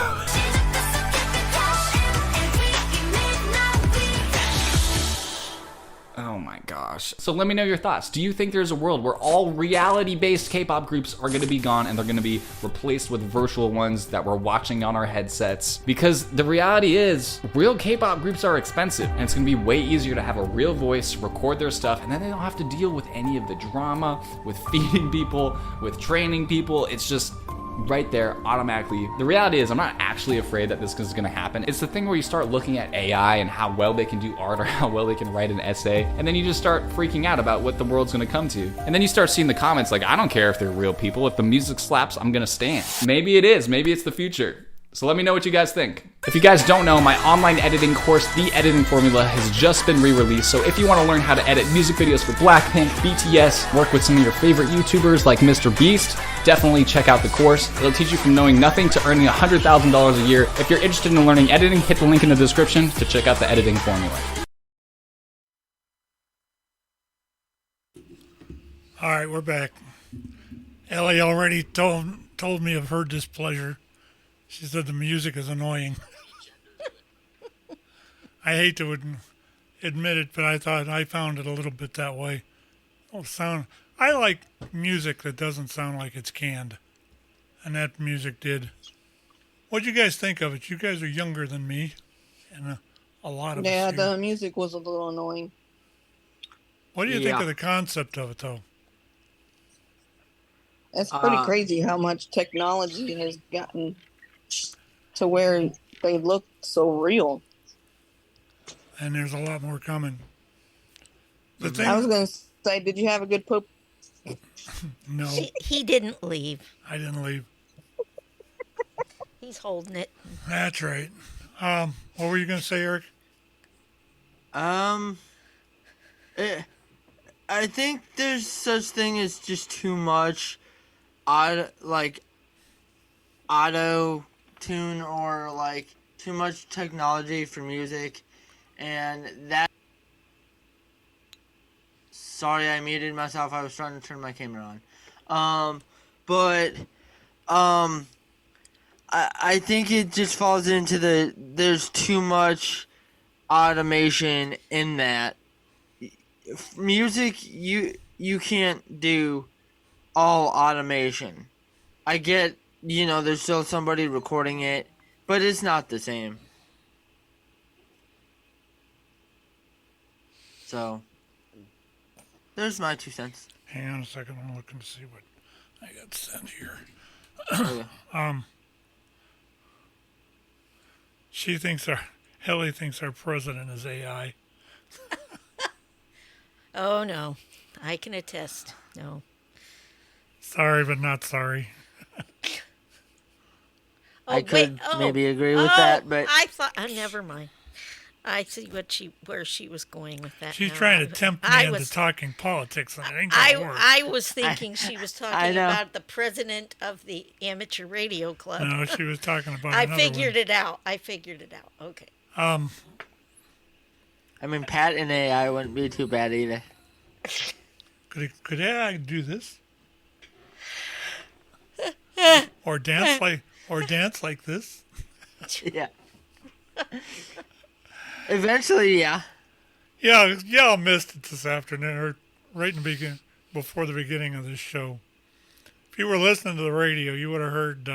S14: Oh my gosh. So let me know your thoughts. Do you think there's a world where all reality-based K-pop groups are gonna be gone and they're gonna be replaced with virtual ones that we're watching on our headsets? Because the reality is, real K-pop groups are expensive, and it's gonna be way easier to have a real voice, record their stuff, and then they don't have to deal with any of the drama, with feeding people, with training people. It's just right there automatically. The reality is, I'm not actually afraid that this is gonna happen. It's the thing where you start looking at AI and how well they can do art, or how well they can write an essay, and then you just start freaking out about what the world's gonna come to. And then you start seeing the comments like, I don't care if they're real people. If the music slaps, I'm gonna stand. Maybe it is. Maybe it's the future. So let me know what you guys think. If you guys don't know, my online editing course, The Editing Formula, has just been re-released. So if you want to learn how to edit music videos for Blackpink, BTS, work with some of your favorite YouTubers like Mr. Beast, definitely check out the course. It'll teach you from knowing nothing to earning $100,000 a year. If you're interested in learning editing, hit the link in the description to check out The Editing Formula.
S5: All right, we're back. Ellie already told me of her displeasure. She said the music is annoying. I hate to admit it, but I found it a little bit that way. I like music that doesn't sound like it's canned, and that music did. What'd you guys think of it? You guys are younger than me, and a lot of us here.
S7: The music was a little annoying.
S5: What do you think of the concept of it, though?
S7: It's pretty crazy how much technology has gotten to where they look so real.
S5: And there's a lot more coming. The thing
S7: I was going to say, did you have a good poop?
S5: No,
S9: He didn't leave.
S5: I didn't leave.
S9: He's holding it.
S5: That's right. What were you going to say, Erik?
S6: I think there's such thing as just too much auto tune or like too much technology for music, and that. Sorry, I muted myself. I was trying to turn my camera on. I think it just falls into there's too much automation in that. Music, you can't do all automation. I get, there's still somebody recording it, but it's not the same. So, there's my 2 cents.
S5: Hang on a second. I'm looking to see what I got sent here.
S6: Okay.
S5: Helly thinks our president is AI.
S9: Oh, no. I can attest. No.
S5: Sorry, but not sorry.
S6: I could maybe agree with that, but
S9: I thought, never mind. I see where she was going with that.
S5: She's
S9: now.
S5: trying to tempt me into talking politics, and it ain't gonna work.
S9: I was thinking she was talking about the president of the amateur radio club.
S5: No, she was talking about.
S9: I figured it out. Okay.
S6: I mean, Pat and AI wouldn't be too bad either.
S5: Could AI do this? or dance like this?
S6: Yeah. Eventually, yeah.
S5: Yeah, y'all missed it this afternoon, or right in the beginning, before the beginning of this show. If you were listening to the radio, you would have heard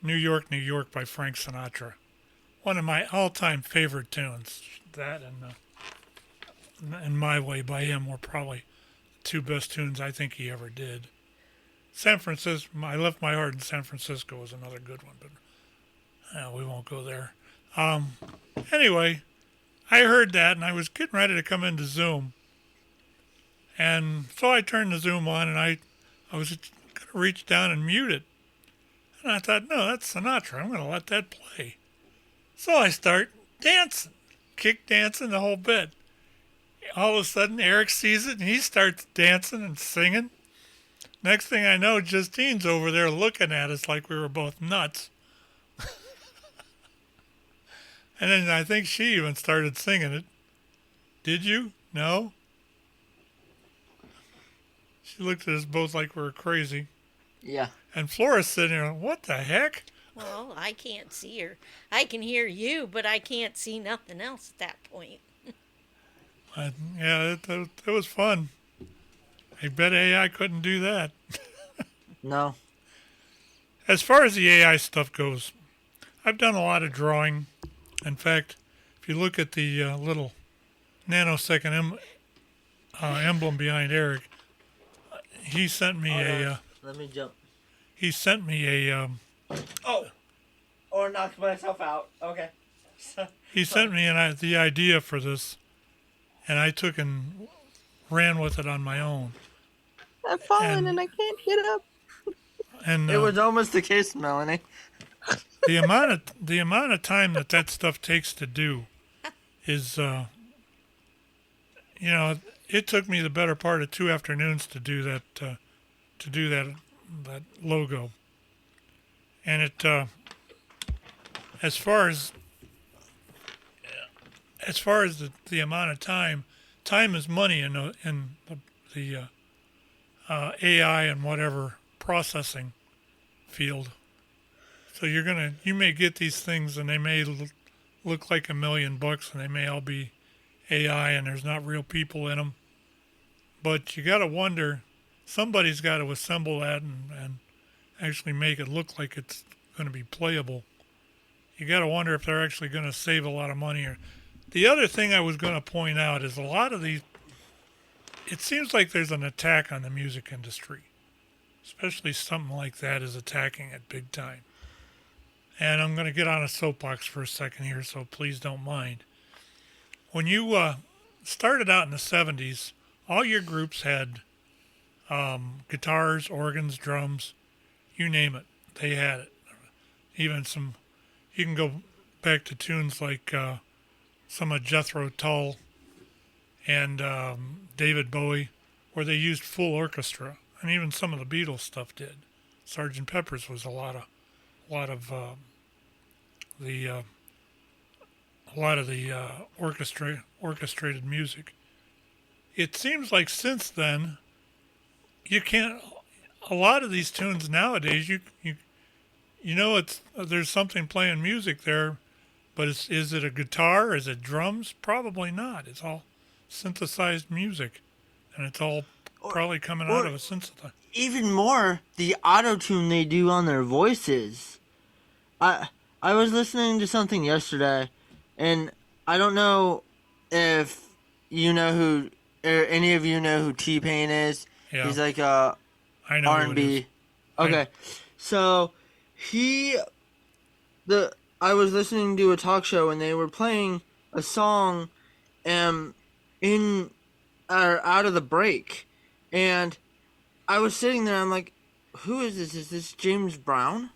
S5: New York, New York by Frank Sinatra. One of my all-time favorite tunes. That and My Way by him were probably the two best tunes I think he ever did. San Francisco, I Left My Heart in San Francisco was another good one, but we won't go there. Anyway, I heard that, and I was getting ready to come into Zoom. And so I turned the Zoom on, and I was going to reach down and mute it. And I thought, no, that's Sinatra. I'm going to let that play. So I start dancing, kick dancing the whole bit. All of a sudden, Erik sees it, and he starts dancing and singing. Next thing I know, Justine's over there looking at us like we were both nuts. And then I think she even started singing it. Did you? No? She looked at us both like we were crazy.
S6: Yeah.
S5: And Flora's sitting there, what the heck?
S9: Well, I can't see her. I can hear you, but I can't see nothing else at that point.
S5: Yeah, it was fun. I bet AI couldn't do that.
S6: No.
S5: As far as the AI stuff goes, I've done a lot of drawing. In fact, if you look at the little nanosecond emblem behind Erik, he sent me
S6: Let me jump.
S5: He sent me a.
S6: Or knocked myself out. Okay.
S5: He sent me the idea for this, and I took and ran with it on my own.
S7: I'm falling and I can't get up.
S5: And
S6: it was almost the case, Melanie.
S5: the amount of time that stuff takes to do is, it took me the better part of 2 afternoons to do that logo. And it, as far as the amount of time is money in the AI and whatever processing field. So you may get these things and they may look like $1 million and they may all be AI and there's not real people in them. But you got to wonder, somebody's got to assemble that and actually make it look like it's going to be playable. You got to wonder if they're actually going to save a lot of money. The other thing I was going to point out is a lot of these, it seems like there's an attack on the music industry, especially something like that is attacking it big time. And I'm going to get on a soapbox for a second here, so please don't mind. When you started out in the 70s, all your groups had guitars, organs, drums, you name it. They had it. Even some, you can go back to tunes like some of Jethro Tull and David Bowie, where they used full orchestra, and even some of the Beatles stuff did. Sgt. Pepper's was a lot of the orchestrated music. It seems like since then, you can't. A lot of these tunes nowadays, you know, there's something playing music there, but is it a guitar? Is it drums? Probably not. It's all synthesized music, and it's all probably coming out of a synthesizer.
S6: Even more, the auto-tune they do on their voices. I was listening to something yesterday, and I don't know if you know who, or any of you know who T-Pain is.
S5: Yeah.
S6: He's like a
S5: I know
S6: R&B. Okay, so I was listening to a talk show, and they were playing a song, out of the break, and I was sitting there. I'm like, who is this? Is this James Brown?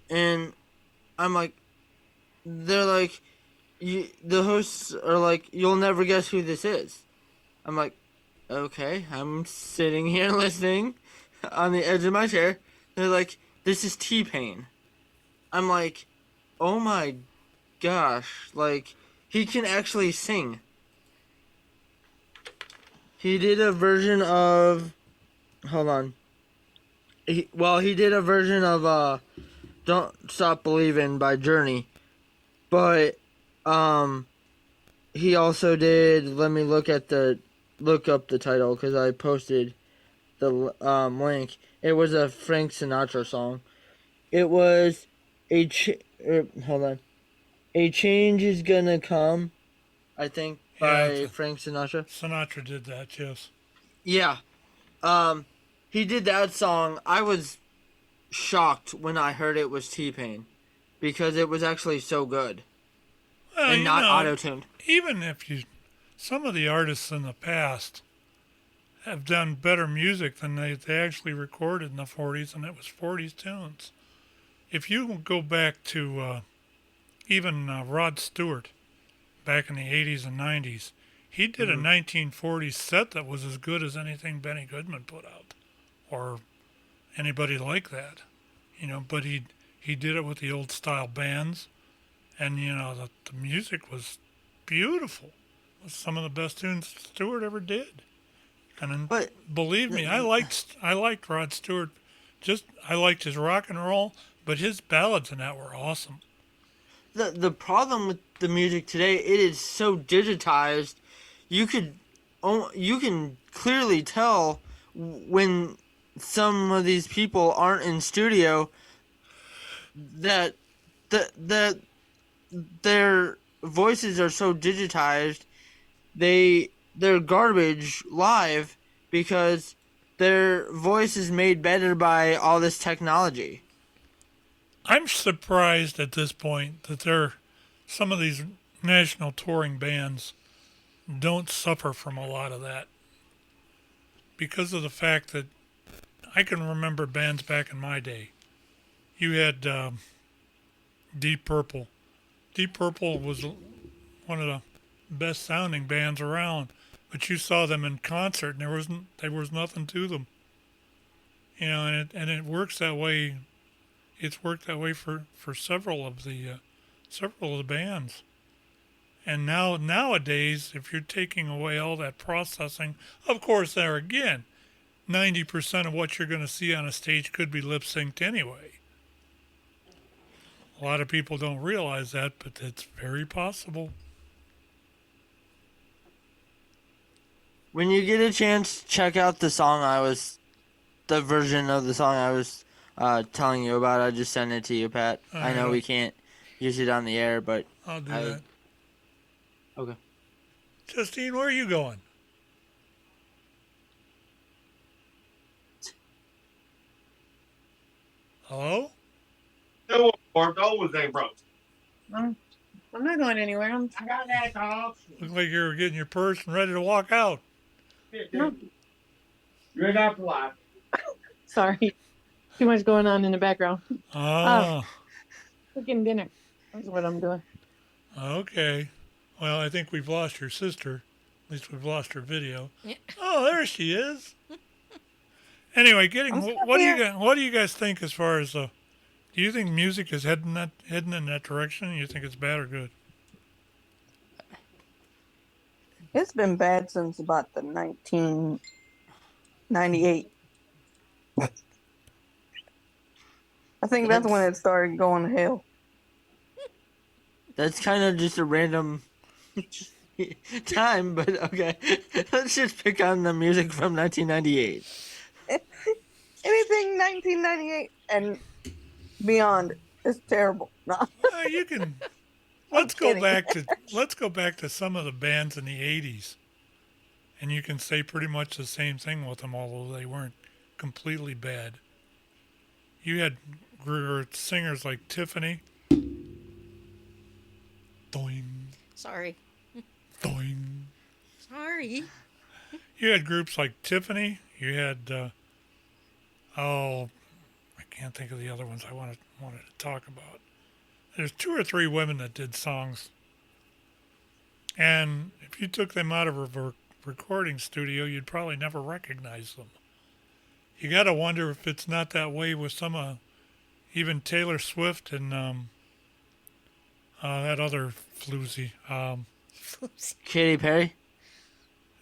S6: And I'm like, they're like, the hosts are like, you'll never guess who this is. I'm like, okay. I'm sitting here listening on the edge of my chair. They're like, this is T-Pain. I'm like, oh my gosh. Like, he can actually sing. He did a version of, hold on. He did a version of, Don't Stop Believin' by Journey. But, he also did, let me look up the title, because I posted the, link. It was a Frank Sinatra song. It was hold on. A Change Is Gonna Come, I think, by Frank Sinatra.
S5: Sinatra did that, yes.
S6: Yeah. He did that song. I was shocked when I heard it was T-Pain, because it was actually so good.
S5: Well,
S6: and not auto-tuned.
S5: Even if some of the artists in the past have done better music than they actually recorded in the 40s, and it was 40s tunes. If you go back to even Rod Stewart, back in the 80s and 90s, he did a 1940s set that was as good as anything Benny Goodman put out, or anybody like that, but he did it with the old style bands, and the music was beautiful. It was some of the best tunes Stewart ever did. And believe me, I liked Rod Stewart. I liked his rock and roll, but his ballads in that were awesome.
S6: The problem with the music today, it is so digitized. You can clearly tell when some of these people aren't in studio that their voices are so digitized. They're garbage live because their voice is made better by all this technology.
S5: I'm surprised at this point that some of these national touring bands don't suffer from a lot of that, because of the fact that I can remember bands back in my day. You had Deep Purple. Deep Purple was one of the best sounding bands around, but you saw them in concert and there was nothing to them. And it works that way. It's worked that way for several of the bands. And nowadays, if you're taking away all that processing, of course, there again, 90% of what you're going to see on a stage could be lip synced anyway. A lot of people don't realize that, but it's very possible.
S6: When you get a chance, check out the version of the song I was telling you about. I just sent it to you, Pat. I know we can't use it on the air, but
S5: I'll do that.
S6: Okay.
S5: Justine, where are you going? Hello?
S16: No, always ain't broke.
S11: I'm not going anywhere.
S13: I got that dog.
S5: Look like you were getting your purse and ready to walk out.
S11: No.
S13: You're not for life.
S11: Sorry. Too much going on in the background.
S5: Oh,
S11: Cooking dinner. That's what I'm doing.
S5: okay. Well, I think we've lost your sister. At least we've lost her video.
S9: Yeah.
S5: Oh, there she is. Anyway, what do you guys think as far as do you think music is heading in that direction? You think it's bad or good?
S7: It's been bad since about the 1998. I think that's when it started going to hell.
S6: That's kind of just a random time, but okay. Let's just pick on the music from 1998.
S7: Anything 1998 and beyond is terrible. No.
S5: You can. Let's go back to some of the bands in the 80s, and you can say pretty much the same thing with them, although they weren't completely bad. You had singers like Tiffany. Doing.
S9: Sorry.
S5: Doing.
S9: Sorry.
S5: You had groups like Tiffany. You had, I can't think of the other ones I wanted to talk about. There's 2 or 3 women that did songs. And if you took them out of a recording studio, you'd probably never recognize them. You got to wonder if it's not that way with some even Taylor Swift and that other floozy.
S6: Katy Perry?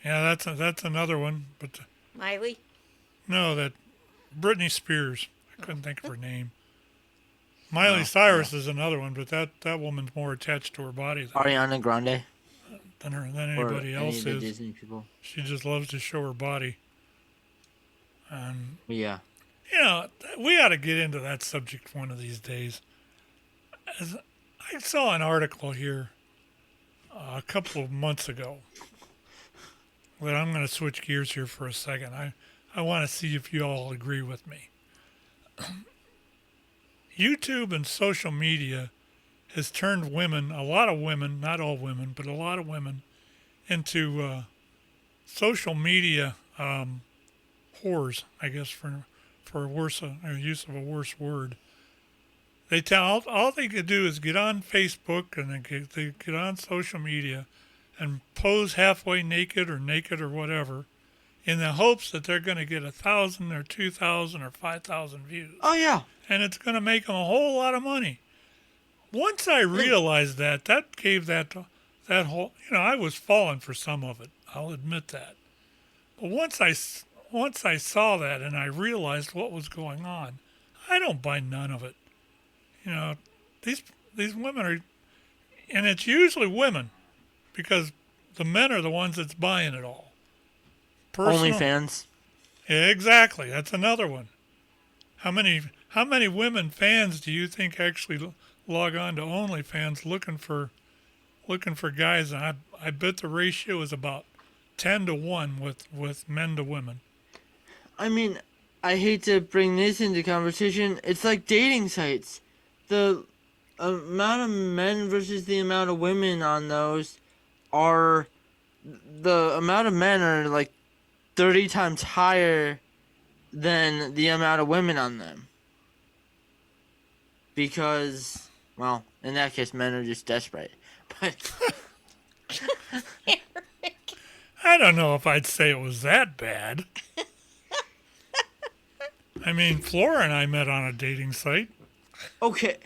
S5: Yeah, that's another one. But
S9: Miley?
S5: No, that Britney Spears. I couldn't think of her name. Miley Cyrus is another one, but that woman's more attached to her body
S6: Ariana Grande?
S5: Than anybody else
S6: any of
S5: is.
S6: the Disney people.
S5: She just loves to show her body. And
S6: yeah.
S5: You know, we ought to get into that subject one of these days. I saw an article here a couple of months ago. But I'm going to switch gears here for a second. I want to see if you all agree with me. YouTube and social media has turned women, a lot of women, not all women, but a lot of women, into social media whores, I guess, for use of a worse word. They tell all they could do is get on Facebook and they get on social media and pose halfway naked or whatever, in the hopes that they're going to get 1,000 or 2,000 or 5,000 views.
S6: Oh yeah,
S5: and it's going to make them a whole lot of money. Once I realized that gave that whole, I was falling for some of it. I'll admit that. But once I saw that and I realized what was going on, I don't buy none of it. These women are, and it's usually women, because the men are the ones that's buying it all.
S6: OnlyFans.
S5: Yeah, exactly. That's another one. How many women fans do you think actually log on to OnlyFans looking for guys? And I bet the ratio is about 10-1 with men to women.
S6: I mean, I hate to bring this into conversation. It's like dating sites. The amount of men versus the amount of women on those the amount of men are like 30 times higher than the amount of women on them. Because, well, in that case, men are just desperate. But
S5: I don't know if I'd say it was that bad. I mean, Flora and I met on a dating site.
S6: Okay,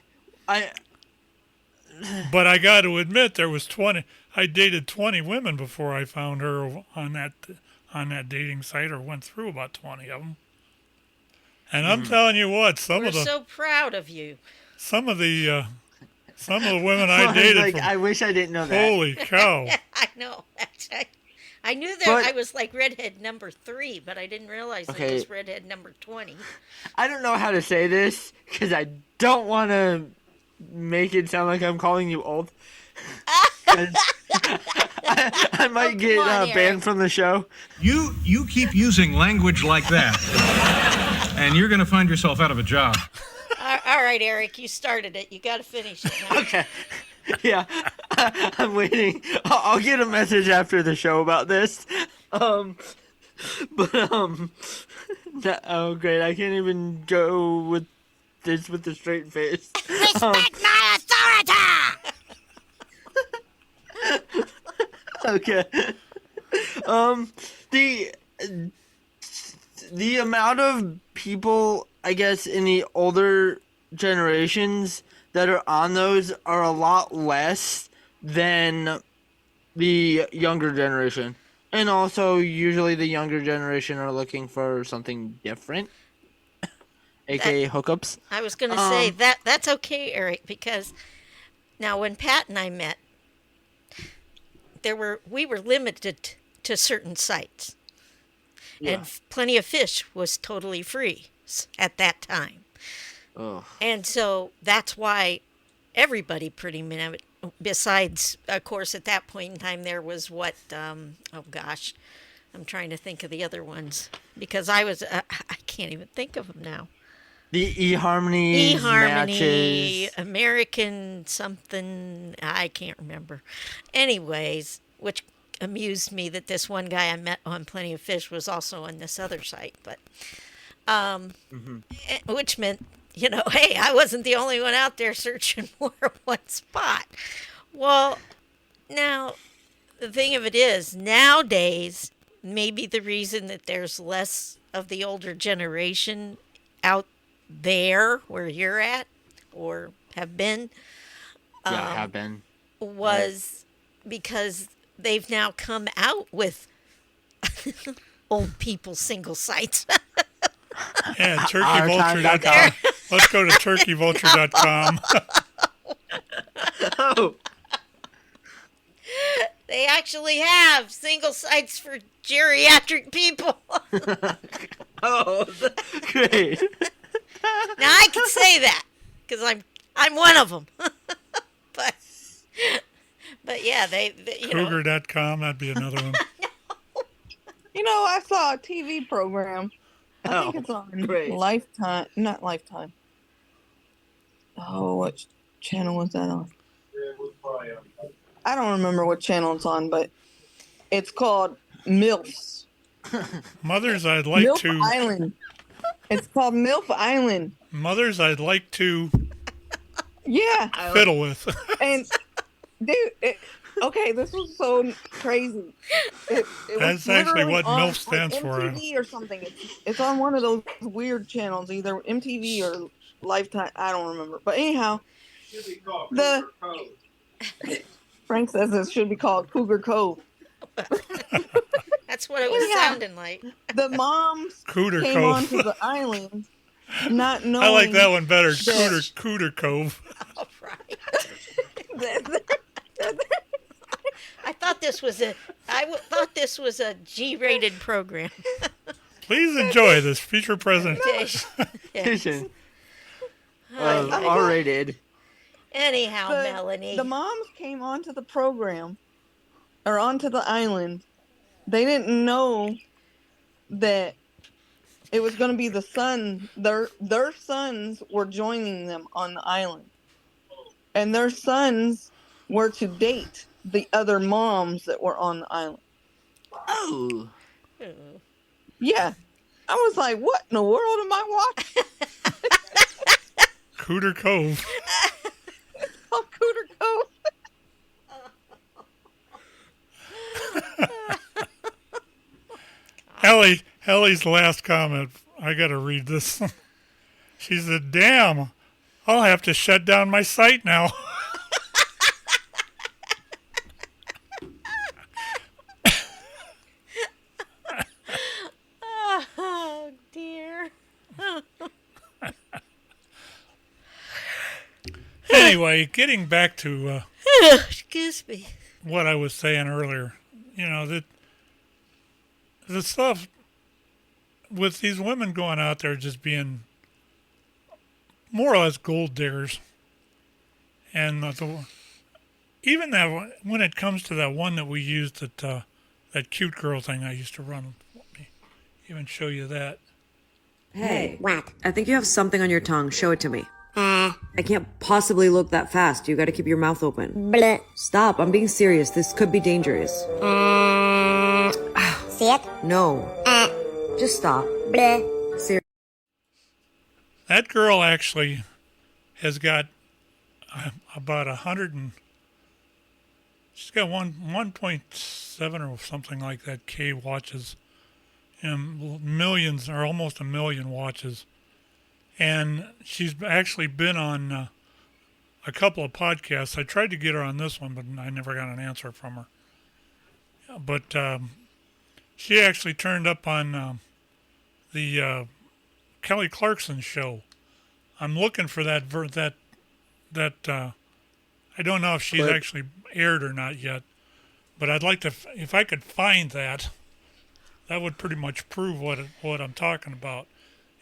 S5: But I got to admit, there was 20. I dated 20 women before I found her on that dating site, or went through about 20 of them. And I'm telling you what,
S9: We're so proud of you.
S5: Some of the women I dated.
S6: I wish I didn't know that.
S5: Holy cow!
S9: I know. I knew that I was like redhead number 3, but I didn't realize it was redhead number 20.
S6: I don't know how to say this because I don't want to make it sound like I'm calling you old. I might get banned from the show.
S16: You keep using language like that, and you're going to find yourself out of a job.
S9: All right, Erik, you started it. You got to finish it now.
S6: Okay. Yeah, I'm waiting. I'll get a message after the show about this. Oh great, I can't even go with this with a straight face.
S15: Respect my authority!
S6: Okay. The amount of people, I guess, in the older generations that are on those are a lot less than the younger generation. And also, usually the younger generation are looking for something different, aka hookups.
S9: I was going to say that's okay, Erik, because now when Pat and I met, we were limited to certain sites.
S6: Yeah.
S9: And Plenty of Fish was totally free at that time.
S6: Oh.
S9: And so that's why everybody pretty much, besides, of course, at that point in time, there was what, I'm trying to think of the other ones. Because I can't even think of them now.
S6: The eHarmony matches.
S9: American something, I can't remember. Anyways, which amused me that this one guy I met on Plenty of Fish was also on this other site, but which meant, hey, I wasn't the only one out there searching for one spot. Well, now the thing of it is, nowadays, maybe the reason that there's less of the older generation out there where you're at or have been, was because they've now come out with old people single sites.
S5: Yeah, turkeyvulture.com. Let's go to turkeyvulture.com.
S6: Oh.
S9: They actually have single sites for geriatric people.
S6: Oh, great.
S9: Now I can say that because I'm one of them. But yeah, they
S5: Cougar.com, that'd be another one.
S7: I saw a TV program. I think it's on Lifetime, not Lifetime. Oh, what channel was that on? I don't remember what channel it's on, but it's called MILFs.
S5: Mothers, I'd like
S7: MILF
S5: to...
S7: Island. It's called MILF Island.
S5: Mothers, I'd like to...
S7: Yeah.
S5: Fiddle with.
S7: And, dude, okay, this was so crazy. It
S5: That's actually what MILF stands for.
S7: MTV or something. It's on one of those weird channels, either MTV or Lifetime. I don't remember. But anyhow, Frank says it should be called Cougar Cove.
S9: That's what it was sounding like.
S7: The moms
S5: Cooter
S7: came
S5: Cove.
S7: onto the island, not knowing.
S5: I like that one better.
S7: that-
S5: Cooter Cove.
S9: All right. I thought this was a G-rated program.
S5: Please enjoy this feature presentation.
S9: Yes.
S6: R-rated.
S9: Anyhow, Melanie.
S7: The moms came onto the program, or onto the island. They didn't know that it was going to be the son. Their sons were joining them on the island, and their sons were to date the other moms that were on the island.
S6: Oh.
S7: Yeah. I was like, what in the world am I watching?
S5: Cooter Cove.
S7: Oh, Cooter Cove.
S5: Ellie's last comment. I gotta read this. She said, damn, I'll have to shut down my site now.
S9: Oh, dear.
S5: Anyway, getting back to
S9: excuse me,
S5: what I was saying earlier, that the stuff with these women going out there just being more or less gold diggers, and even that when it comes to that one that we used at that cute girl thing I used to run, let me even show you that.
S17: Hey. What? I think you have something on your tongue. Show it to me. I can't possibly look that fast. You gotta keep your mouth open. Bleh. Stop, I'm being serious. This could be dangerous.
S18: See it?
S17: No. Just stop.
S18: Bleh.
S17: Seriously.
S5: That girl actually has got about 100 and... She's got 1.7 or something like that K watches. And millions, or almost a million watches. And she's actually been on a couple of podcasts. I tried to get her on this one, but I never got an answer from her. But she actually turned up on the Kelly Clarkson show. I'm looking for that. I don't know if she's actually aired or not yet, but I'd like to. If I could find that, that would pretty much prove what I'm talking about.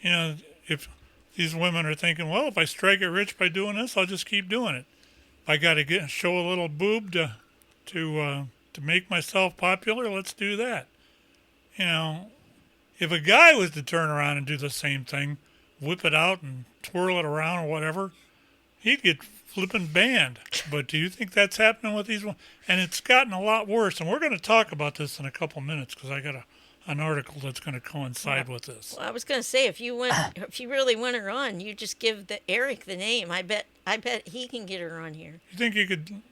S5: You know, if these women are thinking, well, if I strike it rich by doing this, I'll just keep doing it. If I got to show a little boob to make myself popular, let's do that. You know, if a guy was to turn around and do the same thing, whip it out and twirl it around or whatever, he'd get flipping banned. But do you think that's happening with these women? And it's gotten a lot worse. And we're going to talk about this in a couple minutes because I got an article that's going to coincide with this.
S9: Well, I was going to say, if you really want her on, you just give Erik the name. I bet he can get her on here.
S5: You think you could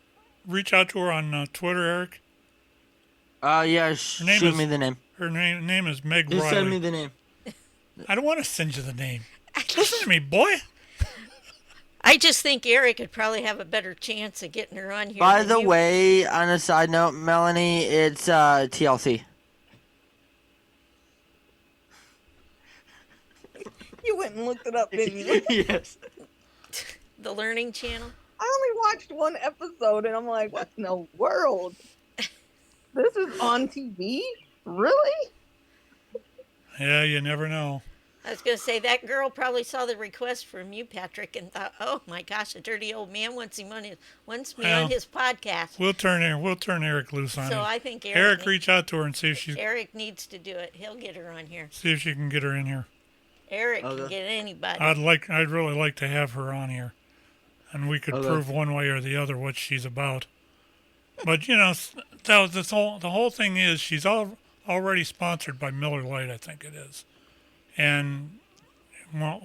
S5: reach out to her on Twitter, Erik?
S6: Yeah, shoot me the name.
S5: Her name is Meg
S6: Just
S5: Riley.
S6: send me the name.
S5: I don't want to send you the name. Listen to me, boy.
S9: I just think Erik would probably have a better chance of getting her on here.
S6: By the way, on a side note, Melanie, it's TLC.
S7: You went and looked it up, didn't you?
S6: Yes.
S9: The Learning Channel?
S7: I only watched one episode, and I'm like, what in the world? This is on TV? Really?
S5: Yeah, you never know.
S9: I was going to say, that girl probably saw the request from you, Patrick, and thought, oh, my gosh, a dirty old man wants me on his podcast.
S5: We'll turn Erik loose on it.
S9: So I think
S5: Erik, reach out to her and see if
S9: Erik needs to do it. He'll get her on here.
S5: See if she can get her in here.
S9: Erik can get anybody.
S5: I'd really like to have her on here, and we could prove one way or the other what she's about. But you know, the whole thing is she's already sponsored by Miller Lite, I think it is, and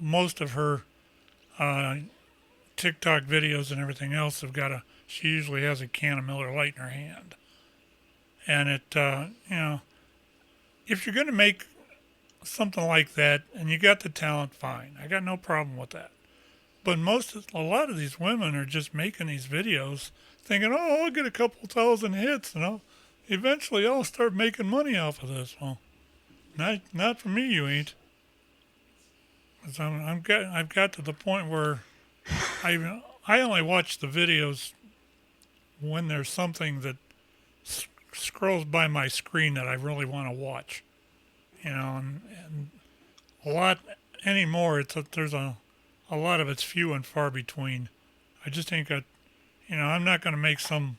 S5: most of her TikTok videos and everything else have she usually has a can of Miller Lite in her hand, and it you know, if you're going to make something like that and you got the talent, fine, I got no problem with that. But a lot of these women are just making these videos thinking, oh, I'll get a couple thousand hits and eventually I'll start making money off of this. Well, not for me, you ain't. I've got to the point where I only watch the videos when there's something that scrolls by my screen that I really want to watch. You know, and a lot anymore. There's a lot of it's few and far between. I just ain't got, you know, I'm not going to make some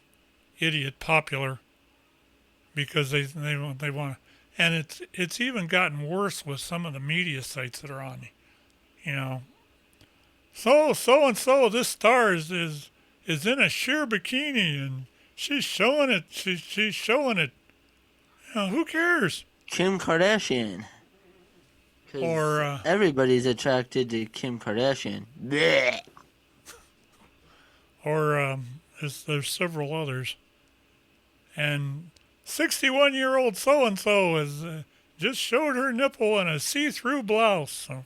S5: idiot popular because they want, and it's even gotten worse with some of the media sites that are on, you know. So and so, this star is in a sheer bikini and she's showing it. She's showing it. You know, who cares?
S6: Kim Kardashian.
S5: Or
S6: everybody's attracted to Kim Kardashian. Blech.
S5: Or there's several others. And 61-year-old so-and-so has just showed her nipple in a see-through blouse. A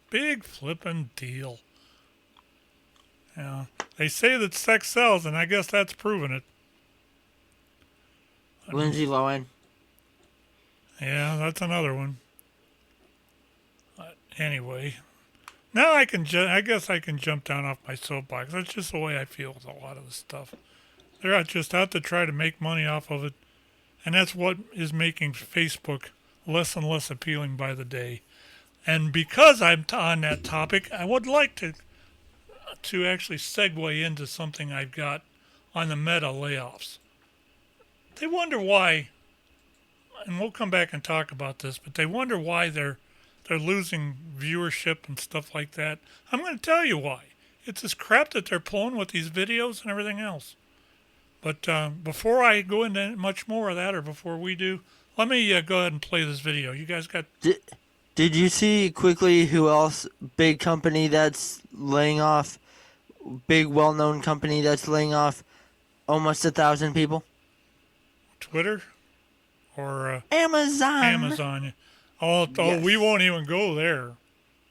S5: big flippin' deal. Yeah, they say that sex sells, and I guess that's proving it.
S6: Lindsay Lohan.
S5: Yeah, that's another one. Anyway, now I guess I can jump down off my soapbox. That's just the way I feel with a lot of this stuff. They're just out to try to make money off of it, and that's what is making Facebook less and less appealing by the day. And because I'm on that topic, I would like to actually segue into something I've got on the Meta layoffs. They wonder why, and we'll come back and talk about this, but they wonder why they're losing viewership and stuff like that. I'm going to tell you why. it's this crap that they're pulling with these videos and everything else. But before I go into much more of that, or before we do, let me go ahead and play this video. You guys got...
S6: Did you see quickly who else, big company that's laying off, big well-known company that's laying off almost 1,000 people?
S5: Twitter? Or
S6: Amazon.
S5: Amazon. Oh,
S6: Yes.
S5: We won't even go there.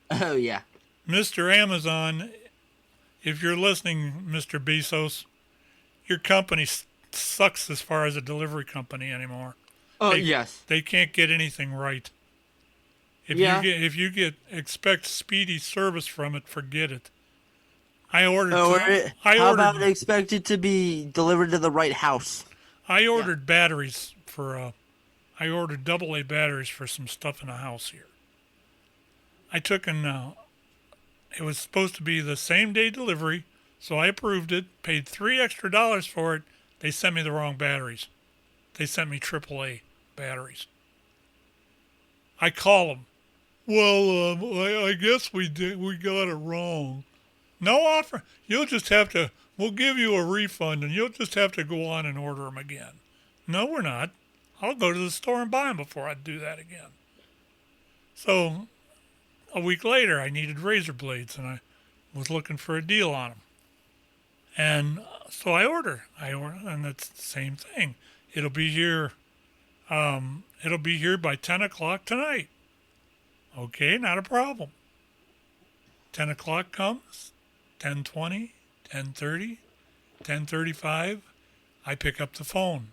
S6: Oh, yeah.
S5: Mr. Amazon, if you're listening, Mr. Bezos, your company sucks as far as a delivery company anymore.
S6: Oh, yes.
S5: They can't get anything right. If you expect speedy service from it, forget it. I ordered.
S6: How about expect it to be delivered to the right house?
S5: I ordered batteries for. I ordered AA batteries for some stuff in the house here. I took it was supposed to be the same day delivery, so I approved it. Paid $3 extra for it. They sent me the wrong batteries. They sent me AAA batteries. I call them. Well, I guess we got it wrong. No offer. You'll just have to, we'll give you a refund and you'll just have to go on and order them again. No, we're not. I'll go to the store and buy them before I do that again. So a week later, I needed razor blades and I was looking for a deal on them. And so I order, and it's the same thing. It'll be here by 10 o'clock tonight. Okay, not a problem. 10 o'clock comes, 10:20, 10:30, 10:35. I pick up the phone.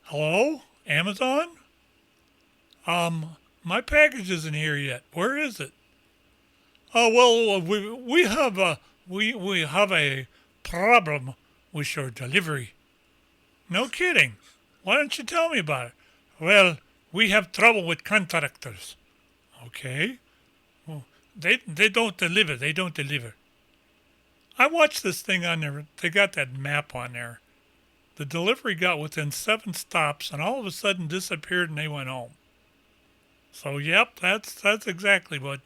S5: Hello, Amazon? My package isn't here yet. Where is it? Oh, well, we have a problem with your delivery. No kidding. Why don't you tell me about it? Well, we have trouble with contractors. Okay. Well, they don't deliver. They don't deliver. I watched this thing on there. They got that map on there. The delivery got within 7 stops and all of a sudden disappeared and they went home. So, yep, that's exactly what,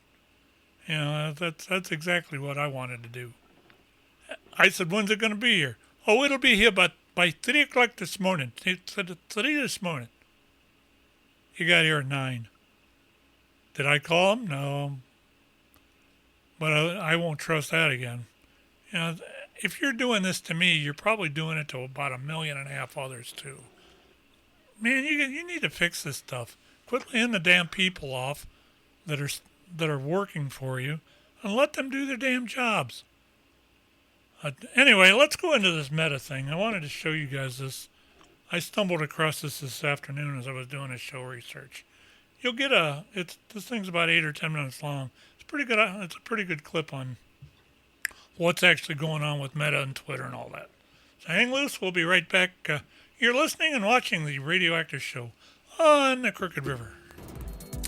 S5: that's exactly what I wanted to do. I said, when's it going to be here? Oh, it'll be here by 3 o'clock this morning. 3 this morning. You got here at 9. Did I call him? No. But I won't trust that again. If you're doing this to me, you're probably doing it to about 1.5 million others too. Man, you need to fix this stuff. Quit laying the damn people off that are working for you, and let them do their damn jobs. Anyway, let's go into this meta thing. I wanted to show you guys this. I stumbled across this afternoon as I was doing a show research. You'll get this thing's about 8 or 10 minutes long. It's pretty good. It's a pretty good clip on what's actually going on with Meta and Twitter and all that. So hang loose. We'll be right back. You're listening and watching the Radioactive Show on the Crooked River.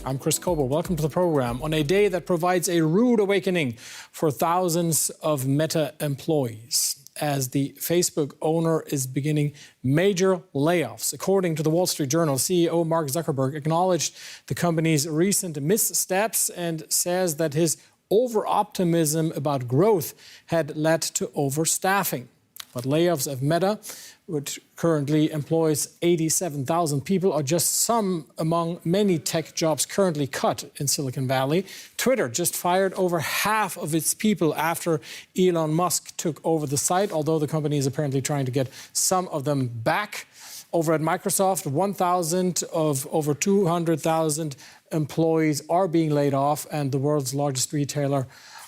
S18: I'm Chris Coble. Welcome to the program on a day that provides a rude awakening for thousands of Meta employees as the Facebook owner is beginning major layoffs. According to the Wall Street Journal, CEO Mark Zuckerberg acknowledged the company's recent missteps and says that his over-optimism about growth had led to overstaffing. But layoffs of Meta, which currently employs 87,000 people, are just some among many tech jobs currently cut in Silicon Valley. Twitter just fired over half of its people after Elon Musk took over the site, although the company is apparently trying to get some of them back. Over at Microsoft, 1,000 of over 200,000 employees are being laid off, and the world's largest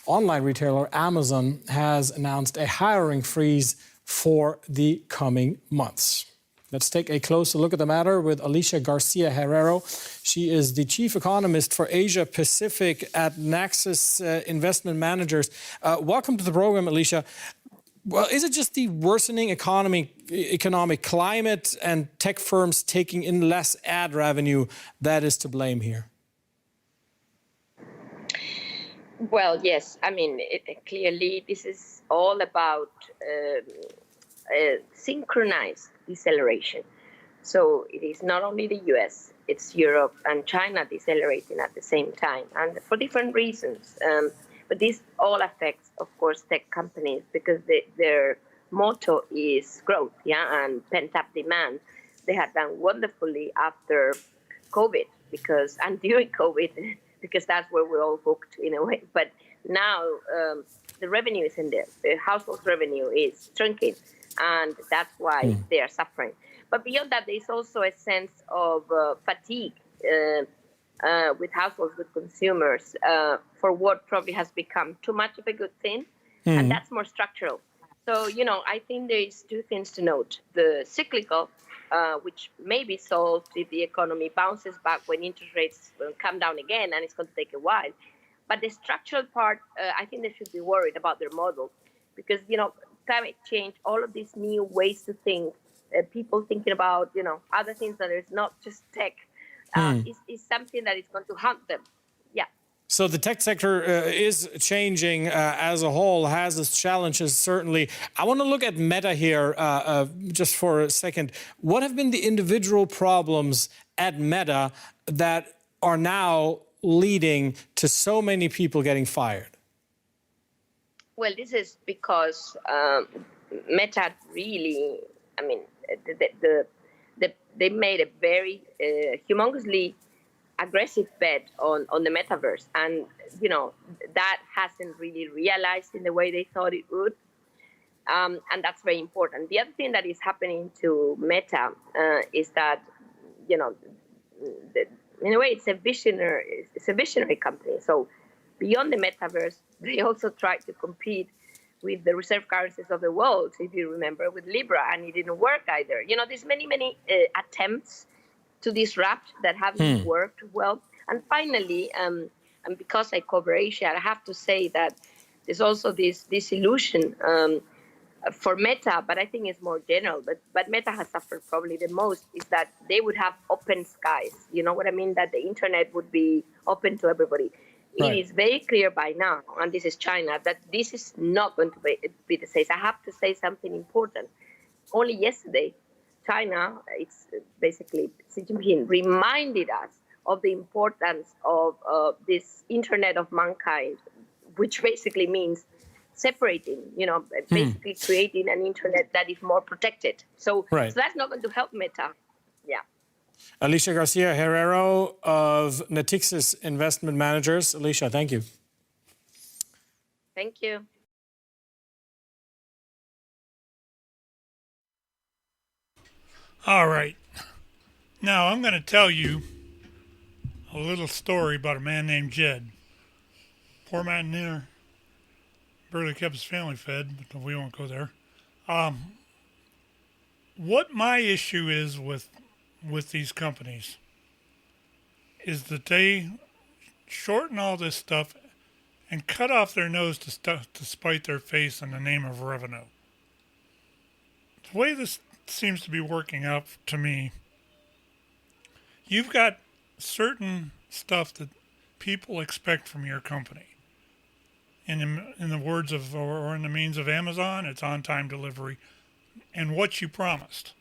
S18: online retailer, Amazon, has announced a hiring freeze for the coming months. Let's take a closer look at the matter with Alicia Garcia Herrero. She is the chief economist for Asia Pacific at Naxos Investment Managers. Welcome to the program, Alicia. Well, is it just the worsening economic climate and tech firms taking in less ad revenue that is to blame here?
S19: Well, yes. I mean, clearly this is all about synchronized deceleration. So it is not only the US, it's Europe and China decelerating at the same time, and for different reasons. But this all affects, of course, tech companies because their motto is growth, and pent-up demand. They had done wonderfully after COVID and during COVID, because that's where we're all hooked in a way. But now the revenue isn't there. The household revenue is shrinking, and that's why they are suffering. But beyond that, there's also a sense of fatigue with households, with consumers, for what probably has become too much of a good thing, and that's more structural. So, I think there's two things to note. The cyclical, which may be solved if the economy bounces back when interest rates will come down again, and it's going to take a while. But the structural part, I think they should be worried about their model because, climate change, all of these new ways to think, people thinking about, other things that is not just tech, is something that is going to haunt them. Yeah.
S18: So the tech sector is changing as a whole, has its challenges, certainly. I want to look at Meta here just for a second. What have been the individual problems at Meta that are now leading to so many people getting fired?
S19: Well, this is because Meta really, they made a very humongously aggressive bet on the metaverse, and that hasn't really realized in the way they thought it would, and that's very important. The other thing that is happening to Meta is that in a way it's a visionary company. So beyond the metaverse, they also tried to compete with the reserve currencies of the world, if you remember, with Libra, and it didn't work either. There's many attempts to disrupt that haven't worked well. And finally, and because I cover Asia, I have to say that there's also this illusion for Meta, but I think it's more general, but Meta has suffered probably the most, is that they would have open skies. You know what I mean? That the internet would be open to everybody. Right. It is very clear by now, and this is China, that this is not going to be the case. I have to say something important. Only yesterday, China, it's basically Xi Jinping, reminded us of the importance of this internet of mankind, which basically means separating, basically creating an internet that is more protected. So that's not going to help Meta. Yeah.
S18: Alicia Garcia Herrero of Natixis Investment Managers. Alicia, thank you.
S19: Thank you.
S5: All right. Now I'm going to tell you a little story about a man named Jed. Poor man there barely kept his family fed, but we won't go there. What my issue is with these companies is that they shorten all this stuff and cut off their nose to spite their face in the name of revenue. The way this seems to be working out to me, you've got certain stuff that people expect from your company. In the words of, or in the means of Amazon, it's on-time delivery and what you promised.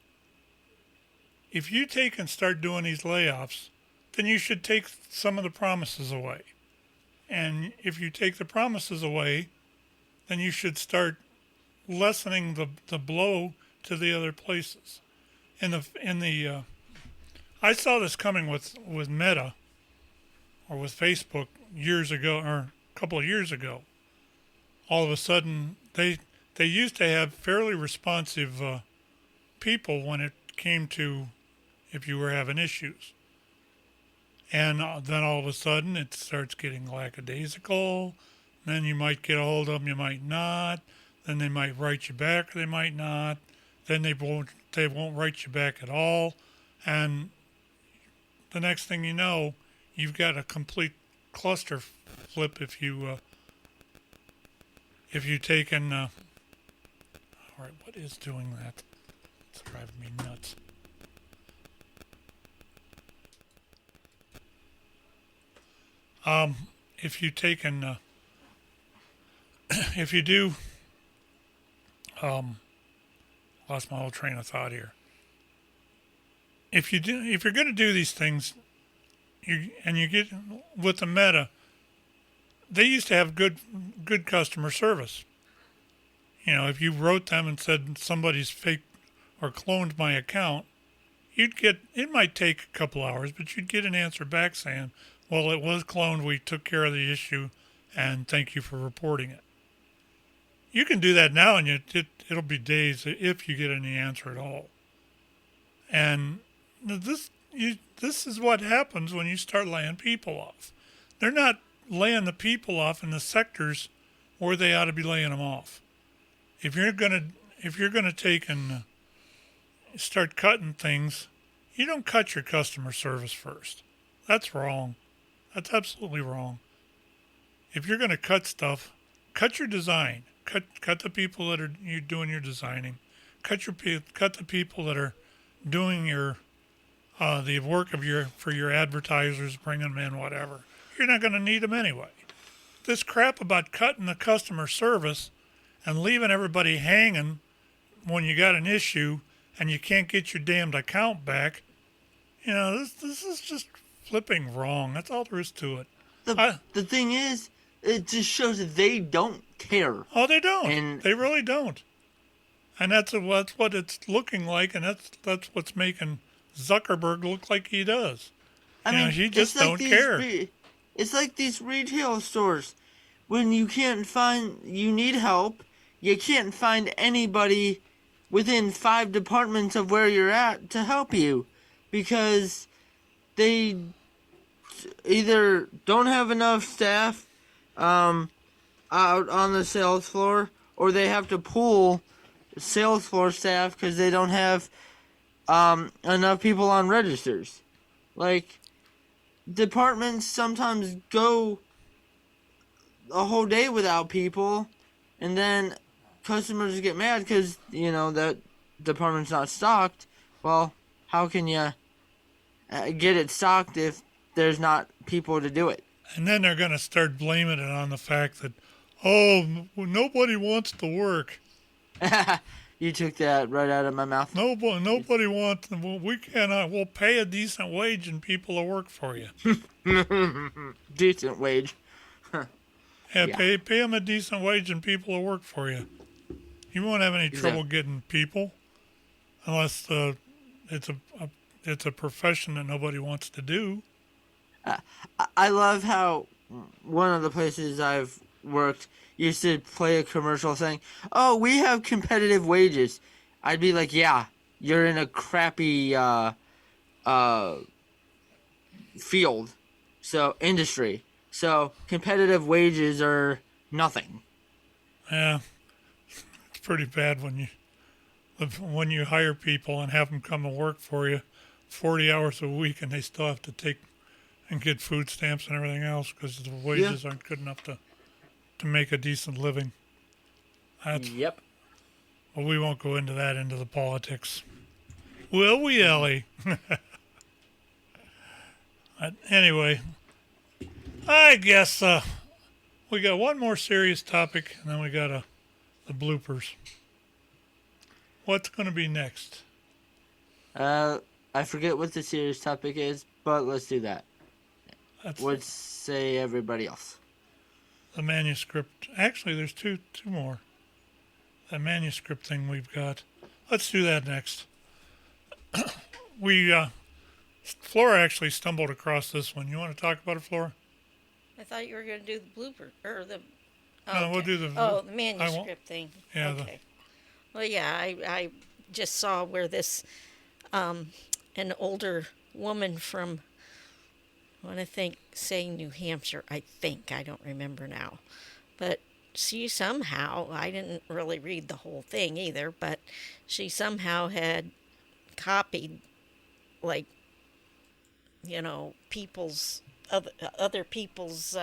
S5: If you take and start doing these layoffs, then you should take some of the promises away. And if you take the promises away, then you should start lessening the blow to the other places. I saw this coming with Meta or with Facebook years ago, or a couple of years ago. All of a sudden, they used to have fairly responsive people when it came to if you were having issues. And then all of a sudden it starts getting lackadaisical. Then you might get a hold of them, you might not. Then they might write you back, or they might not. Then they won't write you back at all. And the next thing you know, you've got a complete cluster flip if you take and all right, what is doing that? It's driving me nuts. If you take and if you do, lost my whole train of thought here. If you're going to do these things, you get with the Meta, they used to have good customer service. You know, if you wrote them and said somebody's fake or cloned my account, it might take a couple hours, but you'd get an answer back saying, well, it was cloned, we took care of the issue, and thank you for reporting it. You can do that now, and it'll be days if you get any answer at all. And this is what happens when you start laying people off. They're not laying the people off in the sectors where they ought to be laying them off. If you're gonna take and start cutting things, you don't cut your customer service first. That's wrong. That's absolutely wrong. If you're gonna cut stuff, cut your design. Cut the people that are doing your designing. Cut the people that are doing your the work for your advertisers, bringing them in, whatever. You're not going to need them anyway. This crap about cutting the customer service and leaving everybody hanging when you got an issue and you can't get your damned account back, you know, this is just flipping wrong. That's all there is to it.
S6: The thing is, it just shows that they don't care.
S5: Oh, they don't. They really don't. And that's what it's looking like, and that's what's making Zuckerberg look like he does. I mean, he just don't care.
S6: It's like these retail stores. When you need help, you can't find anybody within 5 departments of where you're at to help you because they either don't have enough staff out on the sales floor, or they have to pull sales floor staff because they don't have enough people on registers. Like, departments sometimes go a whole day without people, and then customers get mad because, you know, that department's not stocked. Well, how can you get it stocked if there's not people to do it?
S5: And then they're going to start blaming it on the fact that, nobody wants to work.
S6: You took that right out of my mouth.
S5: Nobody wants. We'll pay a decent wage and people will work for you.
S6: Decent wage.
S5: Yeah, pay them a decent wage and people will work for you. You won't have any trouble getting people, unless it's a profession that nobody wants to do.
S6: I love how one of the places I've worked used to play a commercial saying, "Oh, we have competitive wages." I'd be like, "Yeah, you're in a crappy industry. So competitive wages are nothing."
S5: Yeah, it's pretty bad when you hire people and have them come and work for you 40 hours a week, and they still have to take and get food stamps and everything else because the wages aren't good enough to make a decent living.
S6: Yep.
S5: Well, we won't go into the politics. Will we, Ellie? Anyway, I guess we got one more serious topic, and then we got the bloopers. What's going to be next?
S6: I forget what the serious topic is, but let's do that. Let's say everybody else.
S5: The manuscript. Actually, there's two more. That manuscript thing we've got. Let's do that next. Flora actually stumbled across this one. You want to talk about it, Flora?
S9: I thought you were going to do the blooper or the.
S5: No, we'll do the
S9: manuscript thing.
S5: Yeah.
S9: Okay. Well, yeah, I just saw where this an older woman from, I want to say New Hampshire, I don't remember now. But she somehow, I didn't really read the whole thing either, but she somehow had copied, like, you know, other people's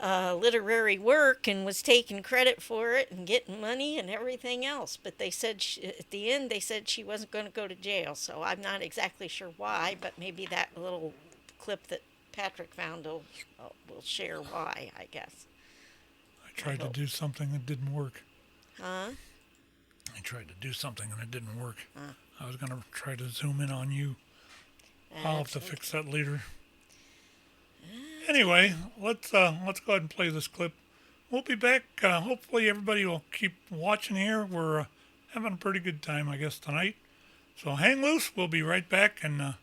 S9: literary work and was taking credit for it and getting money and everything else. But they said at the end, they said she wasn't going to go to jail. So I'm not exactly sure why, but maybe that little clip that Patrick found will share why, I guess.
S5: I tried to do something that didn't work.
S9: Huh?
S5: I tried to do something and it didn't work. I was going to try to zoom in on you. I'll have to fix that later. Anyway, let's go ahead and play this clip. We'll be back. Hopefully everybody will keep watching here. We're having a pretty good time, I guess, tonight. So hang loose. We'll be right back, and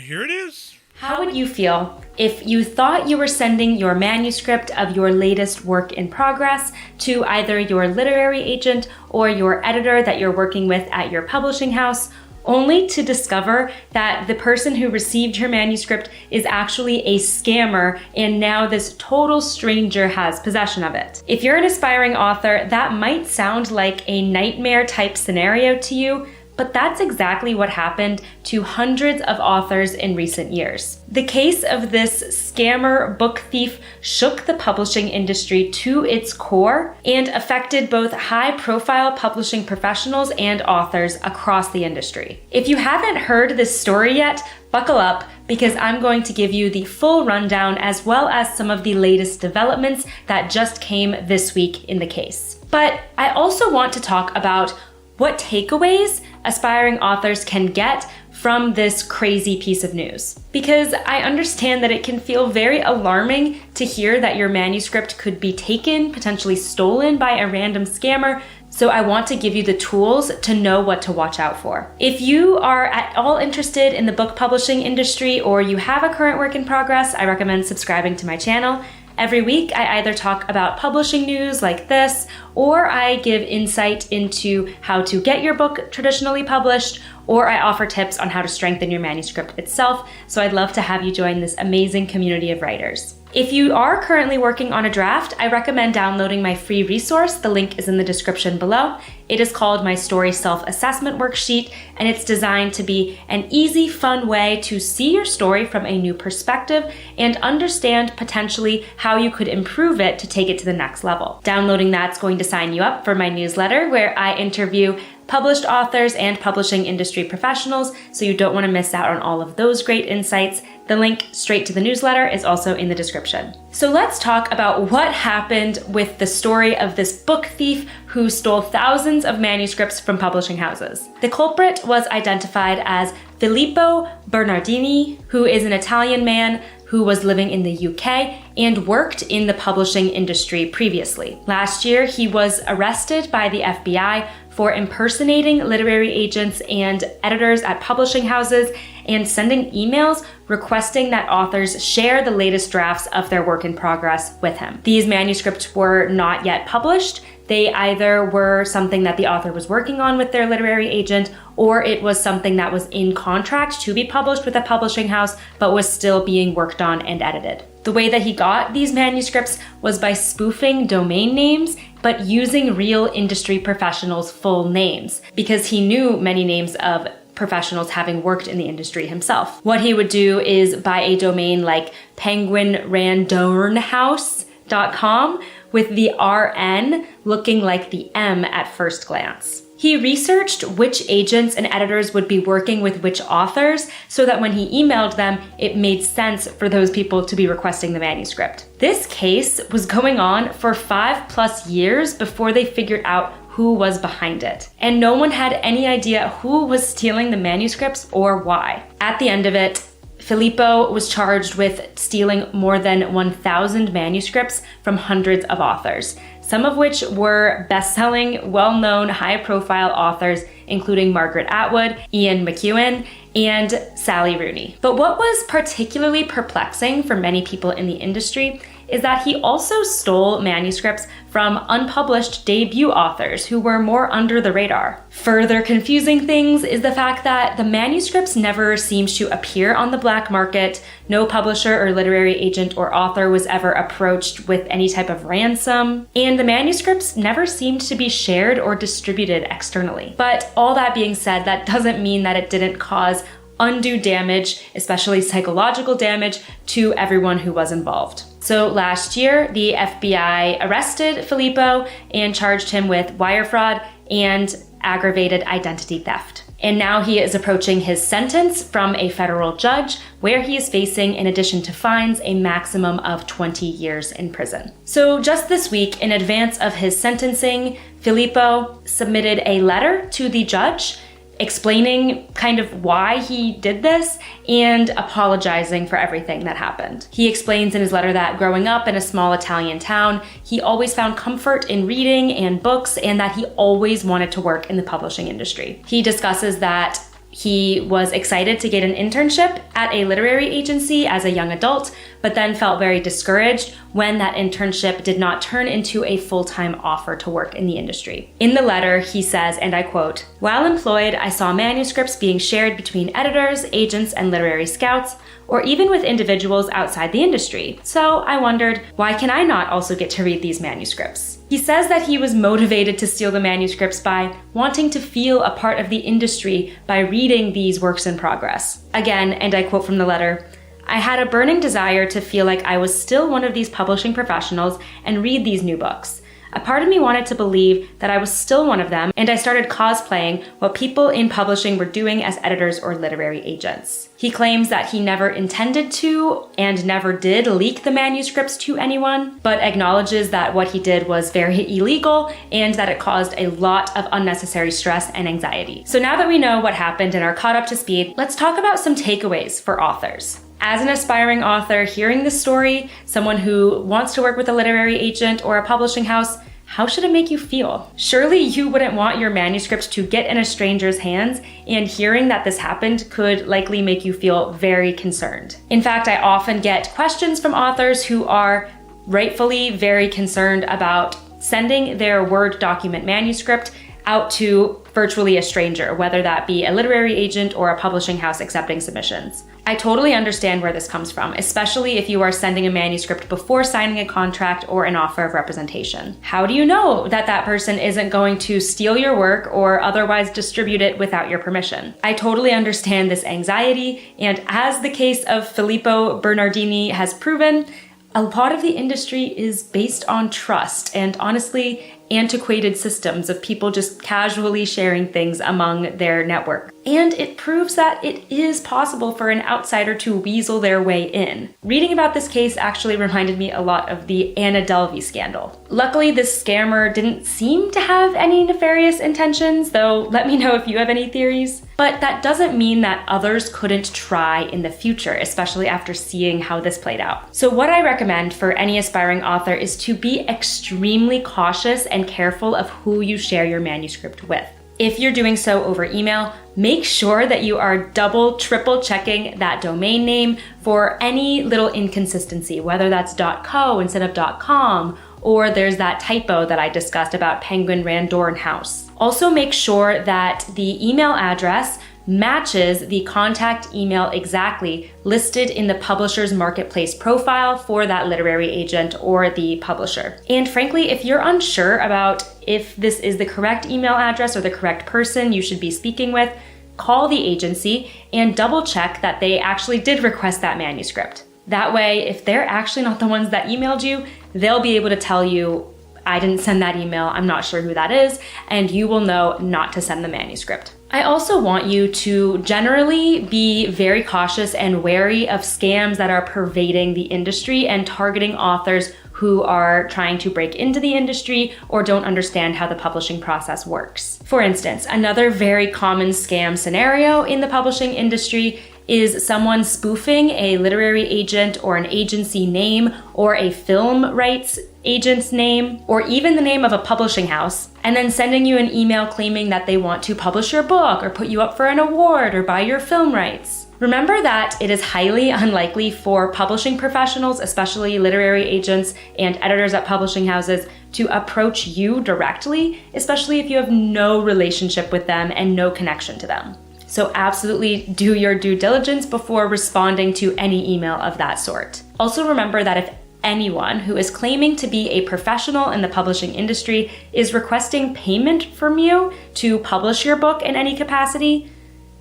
S5: here it is.
S20: How would you feel if you thought you were sending your manuscript of your latest work in progress to either your literary agent or your editor that you're working with at your publishing house, only to discover that the person who received your manuscript is actually a scammer and now this total stranger has possession of it? If you're an aspiring author, that might sound like a nightmare type scenario to you, but that's exactly what happened to hundreds of authors in recent years. The case of this scammer book thief shook the publishing industry to its core and affected both high-profile publishing professionals and authors across the industry. If you haven't heard this story yet, buckle up, because I'm going to give you the full rundown as well as some of the latest developments that just came this week in the case. But I also want to talk about what takeaways aspiring authors can get from this crazy piece of news. Because I understand that it can feel very alarming to hear that your manuscript could be taken, potentially stolen by a random scammer. So I want to give you the tools to know what to watch out for. If you are at all interested in the book publishing industry or you have a current work in progress, I recommend subscribing to my channel. Every week, I either talk about publishing news like this, or I give insight into how to get your book traditionally published, or I offer tips on how to strengthen your manuscript itself. So I'd love to have you join this amazing community of writers. If you are currently working on a draft, I recommend downloading my free resource. The link is in the description below. It is called my Story Self-Assessment Worksheet, and it's designed to be an easy, fun way to see your story from a new perspective and understand potentially how you could improve it to take it to the next level. Downloading that's going to sign you up for my newsletter, where I interview published authors and publishing industry professionals, so you don't want to miss out on all of those great insights. The link straight to the newsletter is also in the description. So let's talk about what happened with the story of this book thief who stole thousands of manuscripts from publishing houses. The culprit was identified as Filippo Bernardini, who is an Italian man who was living in the UK and worked in the publishing industry previously. Last year, he was arrested by the FBI for impersonating literary agents and editors at publishing houses and sending emails requesting that authors share the latest drafts of their work in progress with him. These manuscripts were not yet published. They either were something that the author was working on with their literary agent, or it was something that was in contract to be published with a publishing house, but was still being worked on and edited. The way that he got these manuscripts was by spoofing domain names, but using real industry professionals' full names, because he knew many names of professionals having worked in the industry himself. What he would do is buy a domain like penguinrandornhouse.com with the RN looking like the M at first glance. He researched which agents and editors would be working with which authors so that when he emailed them, it made sense for those people to be requesting the manuscript. This case was going on for 5+ years before they figured out who was behind it. And no one had any idea who was stealing the manuscripts or why. At the end of it, Filippo was charged with stealing more than 1,000 manuscripts from hundreds of authors, some of which were best-selling, well-known, high-profile authors, including Margaret Atwood, Ian McEwan, and Sally Rooney. But what was particularly perplexing for many people in the industry is that he also stole manuscripts from unpublished debut authors who were more under the radar. Further confusing things is the fact that the manuscripts never seemed to appear on the black market. No publisher or literary agent or author was ever approached with any type of ransom, and the manuscripts never seemed to be shared or distributed externally. But all that being said, that doesn't mean that it didn't cause undue damage, especially psychological damage, to everyone who was involved. So last year, the FBI arrested Filippo and charged him with wire fraud and aggravated identity theft. And now he is approaching his sentence from a federal judge, where he is facing, in addition to fines, a maximum of 20 years in prison. So just this week, in advance of his sentencing, Filippo submitted a letter to the judge explaining kind of why he did this and apologizing for everything that happened. He explains in his letter that growing up in a small Italian town, he always found comfort in reading and books, and that he always wanted to work in the publishing industry. He discusses that he was excited to get an internship at a literary agency as a young adult, but then felt very discouraged when that internship did not turn into a full-time offer to work in the industry. In the letter, he says, and I quote, "While employed, I saw manuscripts being shared between editors, agents, and literary scouts, or even with individuals outside the industry. So I wondered, why can I not also get to read these manuscripts?" He says that he was motivated to steal the manuscripts by wanting to feel a part of the industry by reading these works in progress. Again, and I quote from the letter, "I had a burning desire to feel like I was still one of these publishing professionals and read these new books. A part of me wanted to believe that I was still one of them, and I started cosplaying what people in publishing were doing as editors or literary agents." He claims that he never intended to and never did leak the manuscripts to anyone, but acknowledges that what he did was very illegal and that it caused a lot of unnecessary stress and anxiety. So now that we know what happened and are caught up to speed, let's talk about some takeaways for authors. As an aspiring author, hearing this story, someone who wants to work with a literary agent or a publishing house, how should it make you feel? Surely you wouldn't want your manuscripts to get in a stranger's hands, and hearing that this happened could likely make you feel very concerned. In fact, I often get questions from authors who are rightfully very concerned about sending their Word document manuscript out to virtually a stranger, whether that be a literary agent or a publishing house accepting submissions. I totally understand where this comes from, especially if you are sending a manuscript before signing a contract or an offer of representation. How do you know that that person isn't going to steal your work or otherwise distribute it without your permission? I totally understand this anxiety, and as the case of Filippo Bernardini has proven, a lot of the industry is based on trust and honestly antiquated systems of people just casually sharing things among their network. And it proves that it is possible for an outsider to weasel their way in. Reading about this case actually reminded me a lot of the Anna Delvey scandal. Luckily, this scammer didn't seem to have any nefarious intentions, though let me know if you have any theories. But that doesn't mean that others couldn't try in the future, especially after seeing how this played out. So what I recommend for any aspiring author is to be extremely cautious and careful of who you share your manuscript with. If you're doing so over email, make sure that you are double, triple checking that domain name for any little inconsistency, whether that's .co instead of .com, or there's that typo that I discussed about Penguin Randorn House. Also make sure that the email address matches the contact email exactly listed in the publisher's marketplace profile for that literary agent or the publisher. And frankly, if you're unsure about if this is the correct email address or the correct person you should be speaking with, call the agency and double check that they actually did request that manuscript. That way, if they're actually not the ones that emailed you, they'll be able to tell you, I didn't send that email, I'm not sure who that is, and you will know not to send the manuscript. I also want you to generally be very cautious and wary of scams that are pervading the industry and targeting authors who are trying to break into the industry or don't understand how the publishing process works. For instance, another very common scam scenario in the publishing industry is someone spoofing a literary agent or an agency name or a film rights agent's name or even the name of a publishing house and then sending you an email claiming that they want to publish your book or put you up for an award or buy your film rights. Remember that it is highly unlikely for publishing professionals, especially literary agents and editors at publishing houses, to approach you directly, especially if you have no relationship with them and no connection to them. So absolutely do your due diligence before responding to any email of that sort. Also remember that if anyone who is claiming to be a professional in the publishing industry is requesting payment from you to publish your book in any capacity,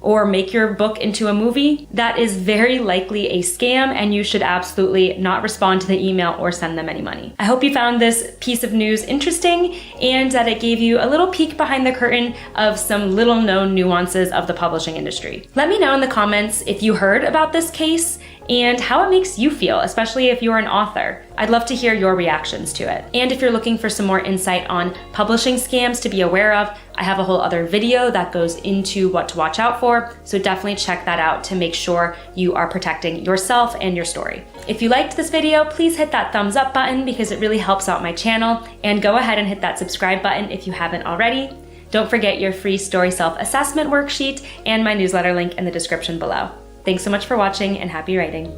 S20: or make your book into a movie, that is very likely a scam and you should absolutely not respond to the email or send them any money. I hope you found this piece of news interesting and that it gave you a little peek behind the curtain of some little known nuances of the publishing industry. Let me know in the comments if you heard about this case and how it makes you feel, especially if you're an author. I'd love to hear your reactions to it. And if you're looking for some more insight on publishing scams to be aware of, I have a whole other video that goes into what to watch out for, so definitely check that out to make sure you are protecting yourself and your story. If you liked this video, please hit that thumbs up button because it really helps out my channel, and go ahead and hit that subscribe button if you haven't already. Don't forget your free story self-assessment worksheet and my newsletter link in the description below. Thanks so much for watching and happy writing.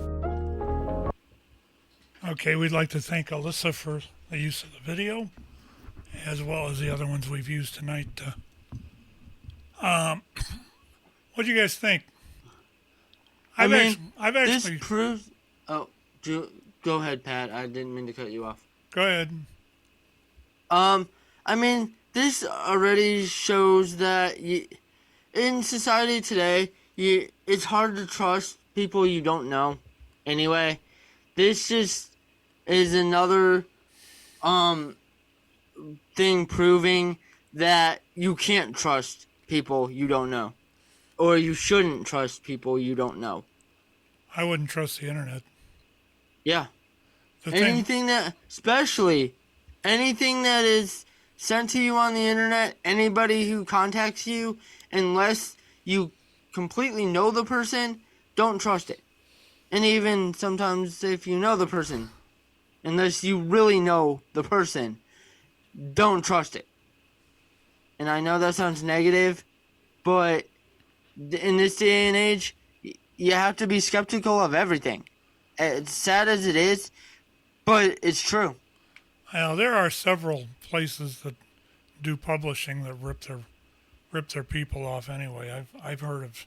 S5: Okay, we'd like to thank Alyssa for the use of the video, as well as the other ones we've used tonight. What do you guys think? I've actually
S6: this proves. Oh, go ahead, Pat. I didn't mean to cut you off.
S5: Go ahead.
S6: I mean, this already shows that in society today, it's hard to trust people you don't know. Anyway, this just is another thing proving that you can't trust people you don't know, or you shouldn't trust people you don't know.
S5: I wouldn't trust the internet.
S6: Yeah. Anything that is sent to you on the internet, anybody who contacts you, unless you completely know the person, don't trust it. And even sometimes if you know the person, unless you really know the person, don't trust it. And I know that sounds negative, but in this day and age, you have to be skeptical of everything. It's sad as it is, but it's true.
S5: Now, there are several places that do publishing that rip their people off anyway. I've heard of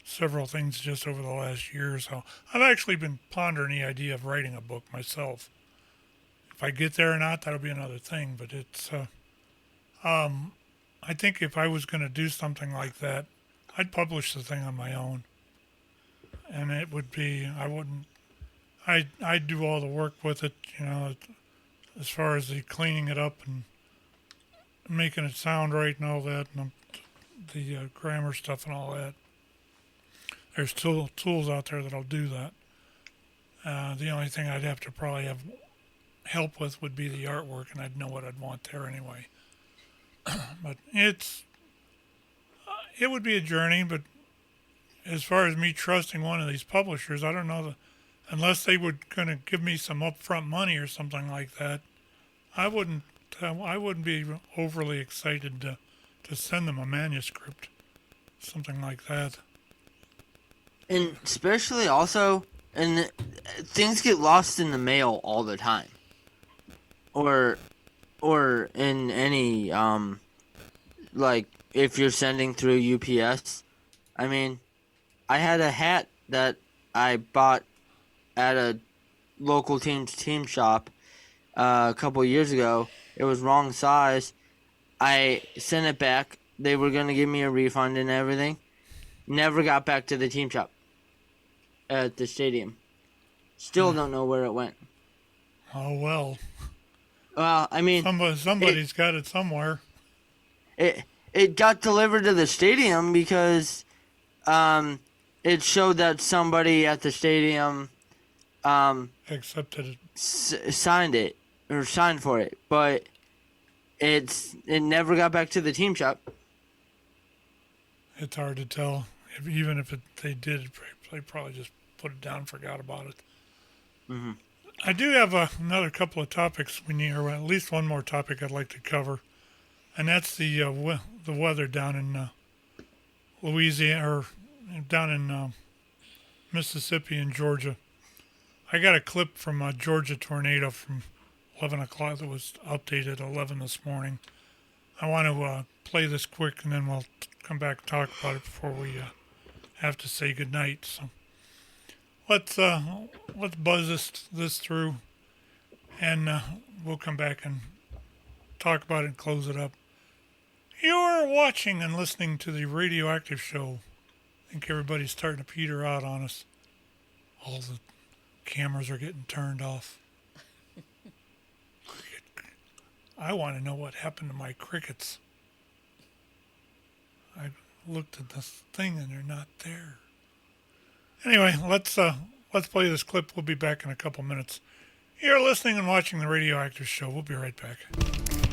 S5: several things just over the last year or so. I've actually been pondering the idea of writing a book myself. If I get there or not, that'll be another thing. But it's, I think if I was going to do something like that, I'd publish the thing on my own. And it would be, I'd do all the work with it, as far as the cleaning it up and making it sound right and all that, and the grammar stuff and all that. There's tools out there that'll do that. The only thing I'd have to probably have help with would be the artwork, and I'd know what I'd want there anyway. But it would be a journey, but as far as me trusting one of these publishers, I don't know, unless they were going to give me some upfront money or something like that, I wouldn't be overly excited to send them a manuscript, something like that.
S6: And especially also, and things get lost in the mail all the time, or in any like if you're sending through UPS. I mean, I had a hat that I bought at a local team shop a couple years ago. It was wrong size. I sent it back. They were going to give me a refund and everything. Never got back to the team shop at the stadium. Still don't know where it went.
S5: Oh, well.
S6: Well, I mean,
S5: somebody's got it somewhere.
S6: It got delivered to the stadium because it showed that somebody at the stadium
S5: accepted it,
S6: signed for it, but it never got back to the team shop.
S5: It's hard to tell. Even if they did, they probably just put it down and forgot about it.
S6: Mm-hmm.
S5: I do have another couple of topics we need, or at least one more topic I'd like to cover, and that's the weather down in Louisiana, or down in Mississippi and Georgia. I got a clip from a Georgia tornado from 11 o'clock that was updated at 11 this morning. I want to play this quick, and then we'll come back and talk about it before we have to say goodnight. So let's buzz this through, and we'll come back and talk about it and close it up. You're watching and listening to the Radioactive Show. I think everybody's starting to peter out on us. All the cameras are getting turned off. I want to know what happened to my crickets. I looked at this thing and they're not there. Anyway, let's let's play this clip. We'll be back in a couple minutes. You're listening and watching the Radio Actors Show. We'll be right back.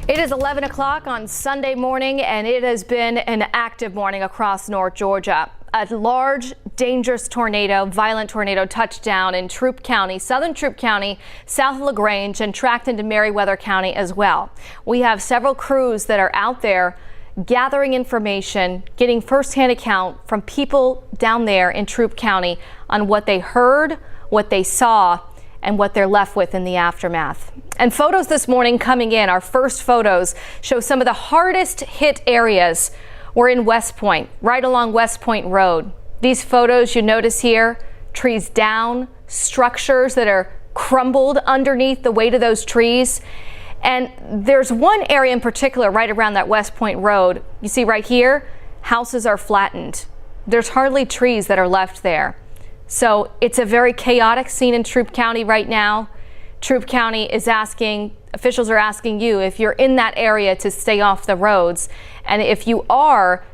S21: It is 11 o'clock on Sunday morning, and it has been an active morning across North Georgia. A large, dangerous tornado, violent tornado, touched down in Troup County, southern Troup County, south of LaGrange, and tracked into Meriwether County as well. We have several crews that are out there gathering information, getting firsthand account from people down there in Troup County on what they heard, what they saw, and what they're left with in the aftermath. And photos this morning coming in, our first photos, show some of the hardest hit areas were in West Point, right along West Point Road. These photos you notice here, trees down, structures that are crumbled underneath the weight of those trees. And there's one area in particular right around that West Point Road. You see right here, houses are flattened. There's hardly trees that are left there. So it's a very chaotic scene in Troup County right now. Troup County is asking, officials are asking you if you're in that area to stay off the roads. And if you are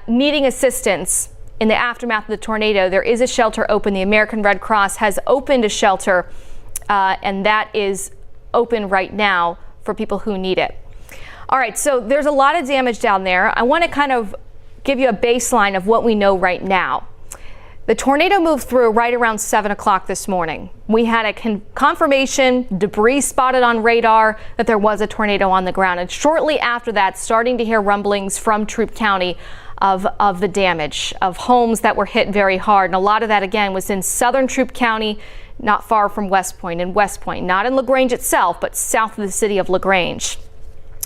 S21: needing assistance in the aftermath of the tornado, there is a shelter open. The American Red Cross has opened a shelter, and that is open right now for people who need it. All right, so there's a lot of damage down there. I want to kind of give you a baseline of what we know right now. The tornado moved through right around 7 o'clock this morning. We had a confirmation, debris spotted on radar, that there was a tornado on the ground. And shortly after that, starting to hear rumblings from Troup County of the damage, of homes that were hit very hard. And a lot of that, again, was in southern Troup County, not far from West Point, not in LaGrange itself, but south of the city of LaGrange.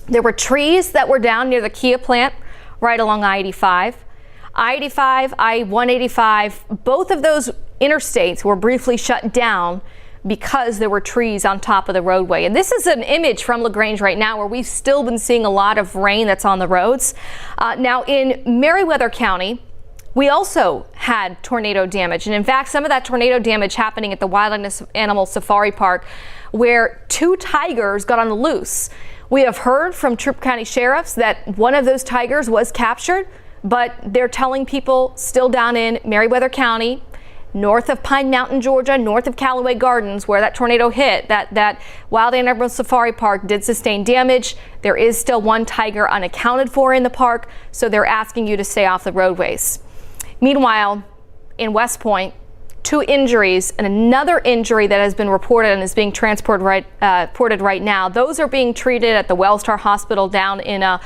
S21: There were trees that were down near the Kia plant right along I-85. I-85, I-185, both of those interstates were briefly shut down because there were trees on top of the roadway. And this is an image from LaGrange right now where we've still been seeing a lot of rain that's on the roads. Now in Meriwether County, we also had tornado damage. And in fact, some of that tornado damage happening at the Wild Animal Safari Park where 2 tigers got on the loose. We have heard from Troup County sheriffs that one of those tigers was captured, but they're telling people still down in Meriwether County, north of Pine Mountain, Georgia, north of Callaway Gardens, where that tornado hit, that Wild Animal Safari Park did sustain damage. There is still 1 tiger unaccounted for in the park, so they're asking you to stay off the roadways. Meanwhile, in West Point, 2 injuries and another injury that has been reported and is being reported right now. Those are being treated at the Wellstar Hospital down in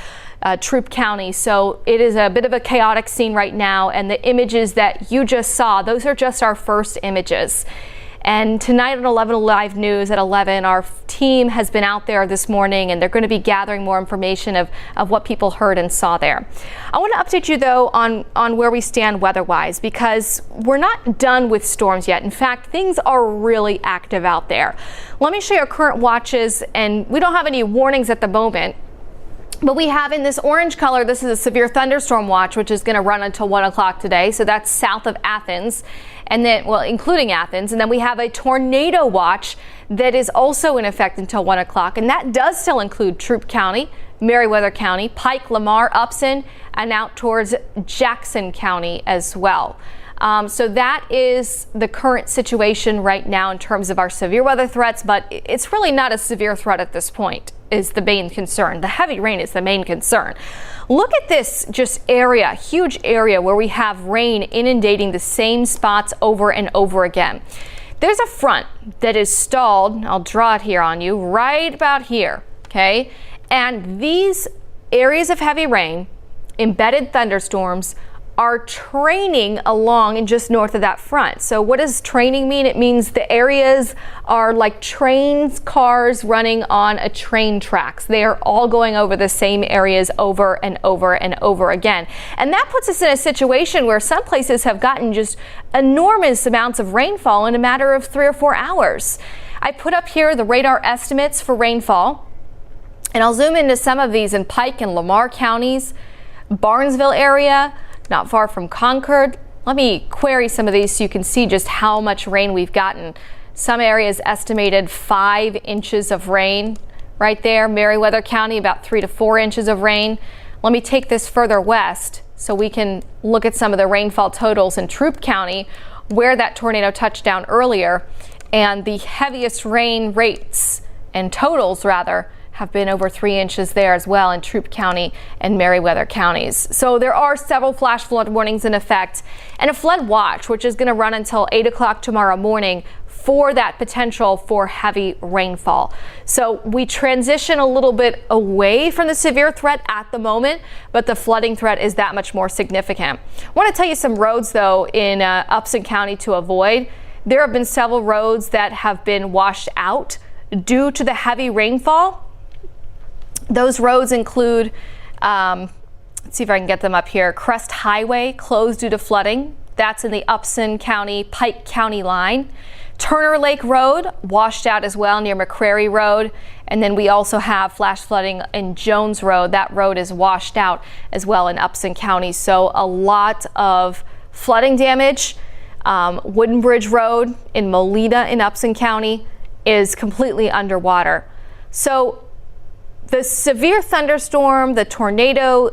S21: Troup County. So it is a bit of a chaotic scene right now, and the images that you just saw, those are just our first images. And tonight on 11 Live News at 11, our team has been out there this morning, and they're going to be gathering more information of what people heard and saw there. I want to update you, though, on where we stand weather-wise, because we're not done with storms yet. In fact, things are really active out there. Let me show you our current watches, and we don't have any warnings at the moment. But we have in this orange color, this is a severe thunderstorm watch, which is going to run until 1 o'clock today. So that's south of Athens, and then, well, including Athens. And then we have a tornado watch that is also in effect until 1 o'clock. And that does still include Troup County, Meriwether County, Pike, Lamar, Upson, and out towards Jackson County as well. So that is the current situation right now in terms of our severe weather threats, but it's really not a severe threat at this point, is the main concern. The heavy rain is the main concern. Look at this just area, huge area where we have rain inundating the same spots over and over again. There's a front that is stalled, I'll draw it here on you, right about here, okay? And these areas of heavy rain, embedded thunderstorms, are training along and just north of that front. So what does training mean? It means the areas are like trains, cars running on a train tracks. They are all going over the same areas over and over and over again. And that puts us in a situation where some places have gotten just enormous amounts of rainfall in a matter of 3 or 4 hours. I put up here the radar estimates for rainfall, and I'll zoom into some of these in Pike and Lamar counties, Barnesville area, not far from Concord. Let me query some of these so you can see just how much rain we've gotten. Some areas estimated 5 inches of rain right there. Meriwether County, about 3 to 4 inches of rain. Let me take this further west so we can look at some of the rainfall totals in Troup County. where that tornado touched down earlier, and the heaviest rain rates and totals rather have been over 3 inches there as well in Troup County and Meriwether counties. So there are several flash flood warnings in effect and a flood watch, which is going to run until 8 o'clock tomorrow morning for that potential for heavy rainfall. So we transition a little bit away from the severe threat at the moment, but the flooding threat is that much more significant. I want to tell you some roads though in Upson County to avoid. There have been several roads that have been washed out due to the heavy rainfall. Those roads include, let's see if I can get them up here, Crest Highway closed due to flooding. That's in the Upson County, Pike County line. Turner Lake Road washed out as well near McCrary Road. And then we also have flash flooding in Jones Road. That road is washed out as well in Upson County. So a lot of flooding damage. Wooden Bridge Road in Molina in Upson County is completely underwater. So the severe thunderstorm, the tornado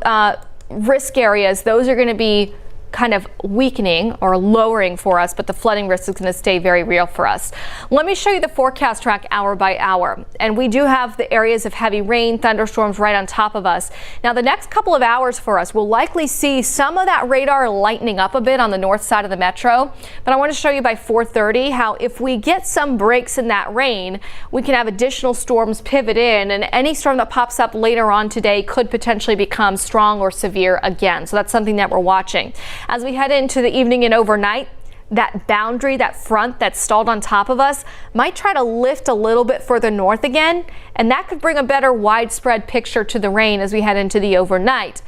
S21: risk areas, those are going to be kind of weakening or lowering for us, but the flooding risk is going to stay very real for us. Let me show you the forecast track hour by hour. And we do have the areas of heavy rain, thunderstorms right on top of us. Now, the next couple of hours for us, we'll likely see some of that radar lightening up a bit on the north side of the metro. But I want to show you by 4:30 how if we get some breaks in that rain, we can have additional storms pivot in, and any storm that pops up later on today could potentially become strong or severe again. So that's something that we're watching. As we head into the evening and overnight, that boundary, that front that's stalled on top of us, might try to lift a little bit further north again, and that could bring a better widespread picture to the rain as we head into the overnight.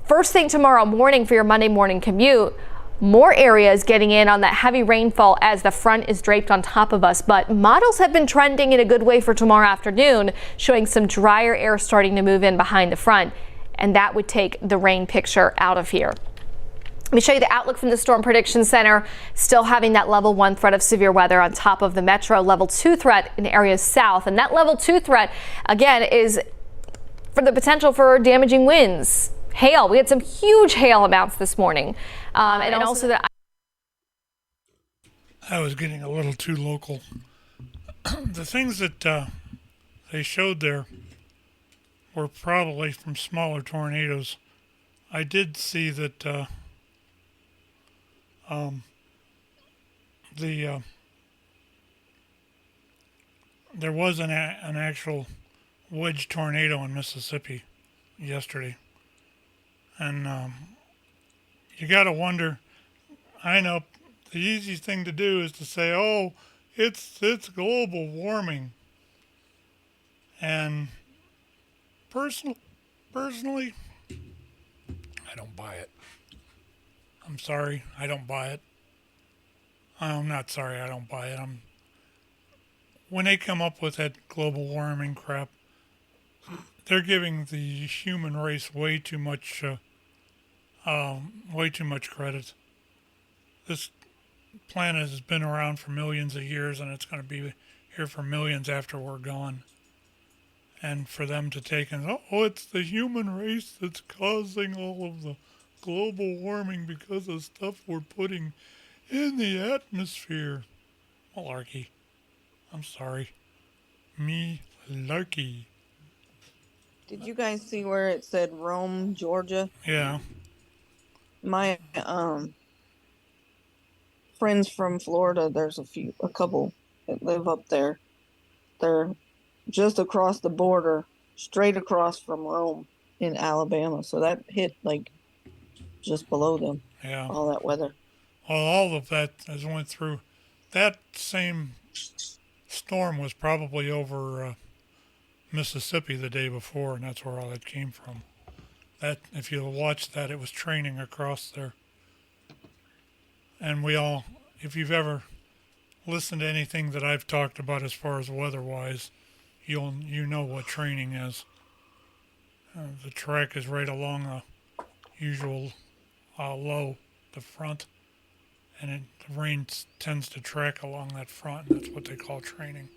S21: First thing tomorrow morning for your Monday morning commute, more areas getting in on that heavy rainfall as the front is draped on top of us, but models have been trending in a good way for tomorrow afternoon, showing some drier air starting to move in behind the front, and that would take the rain picture out of here. Let me show you the outlook from the Storm Prediction Center. Still having that level 1 threat of severe weather on top of the metro, level 2 threat in areas south. And that level 2 threat, again, is for the potential for damaging winds. Hail. We had some huge hail amounts this morning. And also the...
S5: I was getting a little too local. The things that they showed there were probably from smaller tornadoes. I did see that there was an actual wedge tornado in Mississippi yesterday, and you got to wonder. I know the easiest thing to do is to say, "Oh, it's global warming," and personally, I don't buy it. I'm sorry, I don't buy it. I'm not sorry, I don't buy it. When they come up with that global warming crap, they're giving the human race way too much credit. This planet has been around for millions of years, and it's going to be here for millions after we're gone. And for them to take and, oh, it's the human race that's causing all of the global warming because of stuff we're putting in the atmosphere. Malarkey. I'm sorry. Me larky.
S7: Did you guys see where it said Rome, Georgia?
S5: Yeah.
S7: My friends from Florida, there's a couple that live up there. They're just across the border, straight across from Rome in Alabama. So that hit like just below them.
S5: Yeah.
S7: All that weather.
S5: Well, all of that has went through. That same storm was probably over Mississippi the day before, and that's where all that came from. That, if you watch that, it was training across there. And if you've ever listened to anything that I've talked about as far as weather-wise, you know what training is. The track is right along the usual low, the front, and the rain tends to track along that front, and that's what they call training.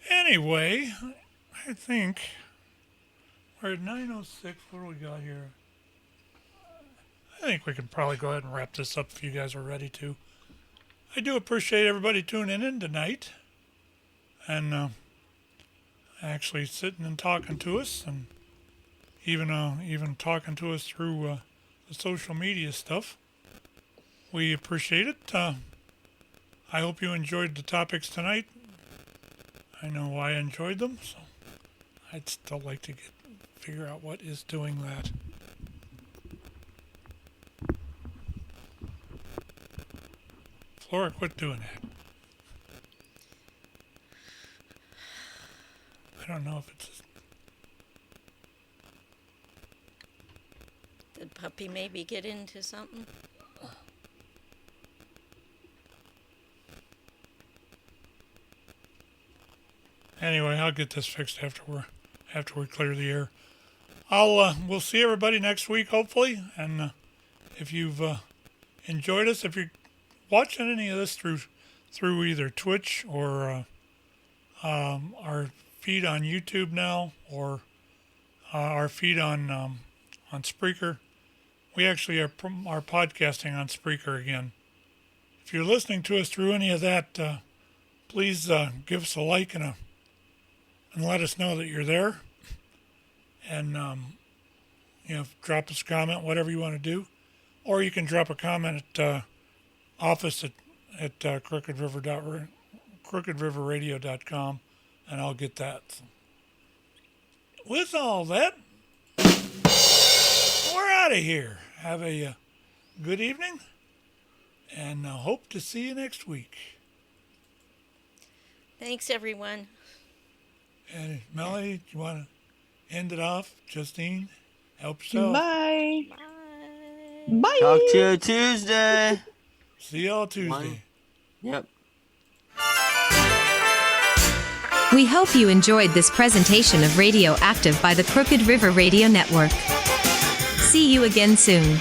S5: Anyway, I think we're at 9:06. What do we got here? I think we can probably go ahead and wrap this up if you guys are ready to. I do appreciate everybody tuning in tonight and actually sitting and talking to us, and even talking to us through the social media stuff. We appreciate it. I hope you enjoyed the topics tonight. I know I enjoyed them, so I'd still like to figure out what is doing that. Flora, quit doing that. I don't know if it's...
S9: Did Puppy maybe get into something?
S5: Anyway, I'll get this fixed after we clear the air. We'll see everybody next week, hopefully. And if you've enjoyed us, if you're watching any of this through either Twitch or our feed on YouTube now, or our feed on Spreaker, we actually are podcasting on Spreaker again. If you're listening to us through any of that, please give us a like and let us know that you're there. And drop us a comment, whatever you want to do, or you can drop a comment at office at crookedriverradio.com, and I'll get that. So, with all that, we're out of here. Have a good evening, and hope to see you next week.
S9: Thanks, everyone.
S5: And Melody, do you want to end it off? Justine, help yourself.
S7: Bye. Bye.
S6: Talk to you Tuesday.
S5: See y'all Tuesday.
S6: Yep.
S2: We hope you enjoyed this presentation of Radioactive by the Crooked River Radio Network. See you again soon.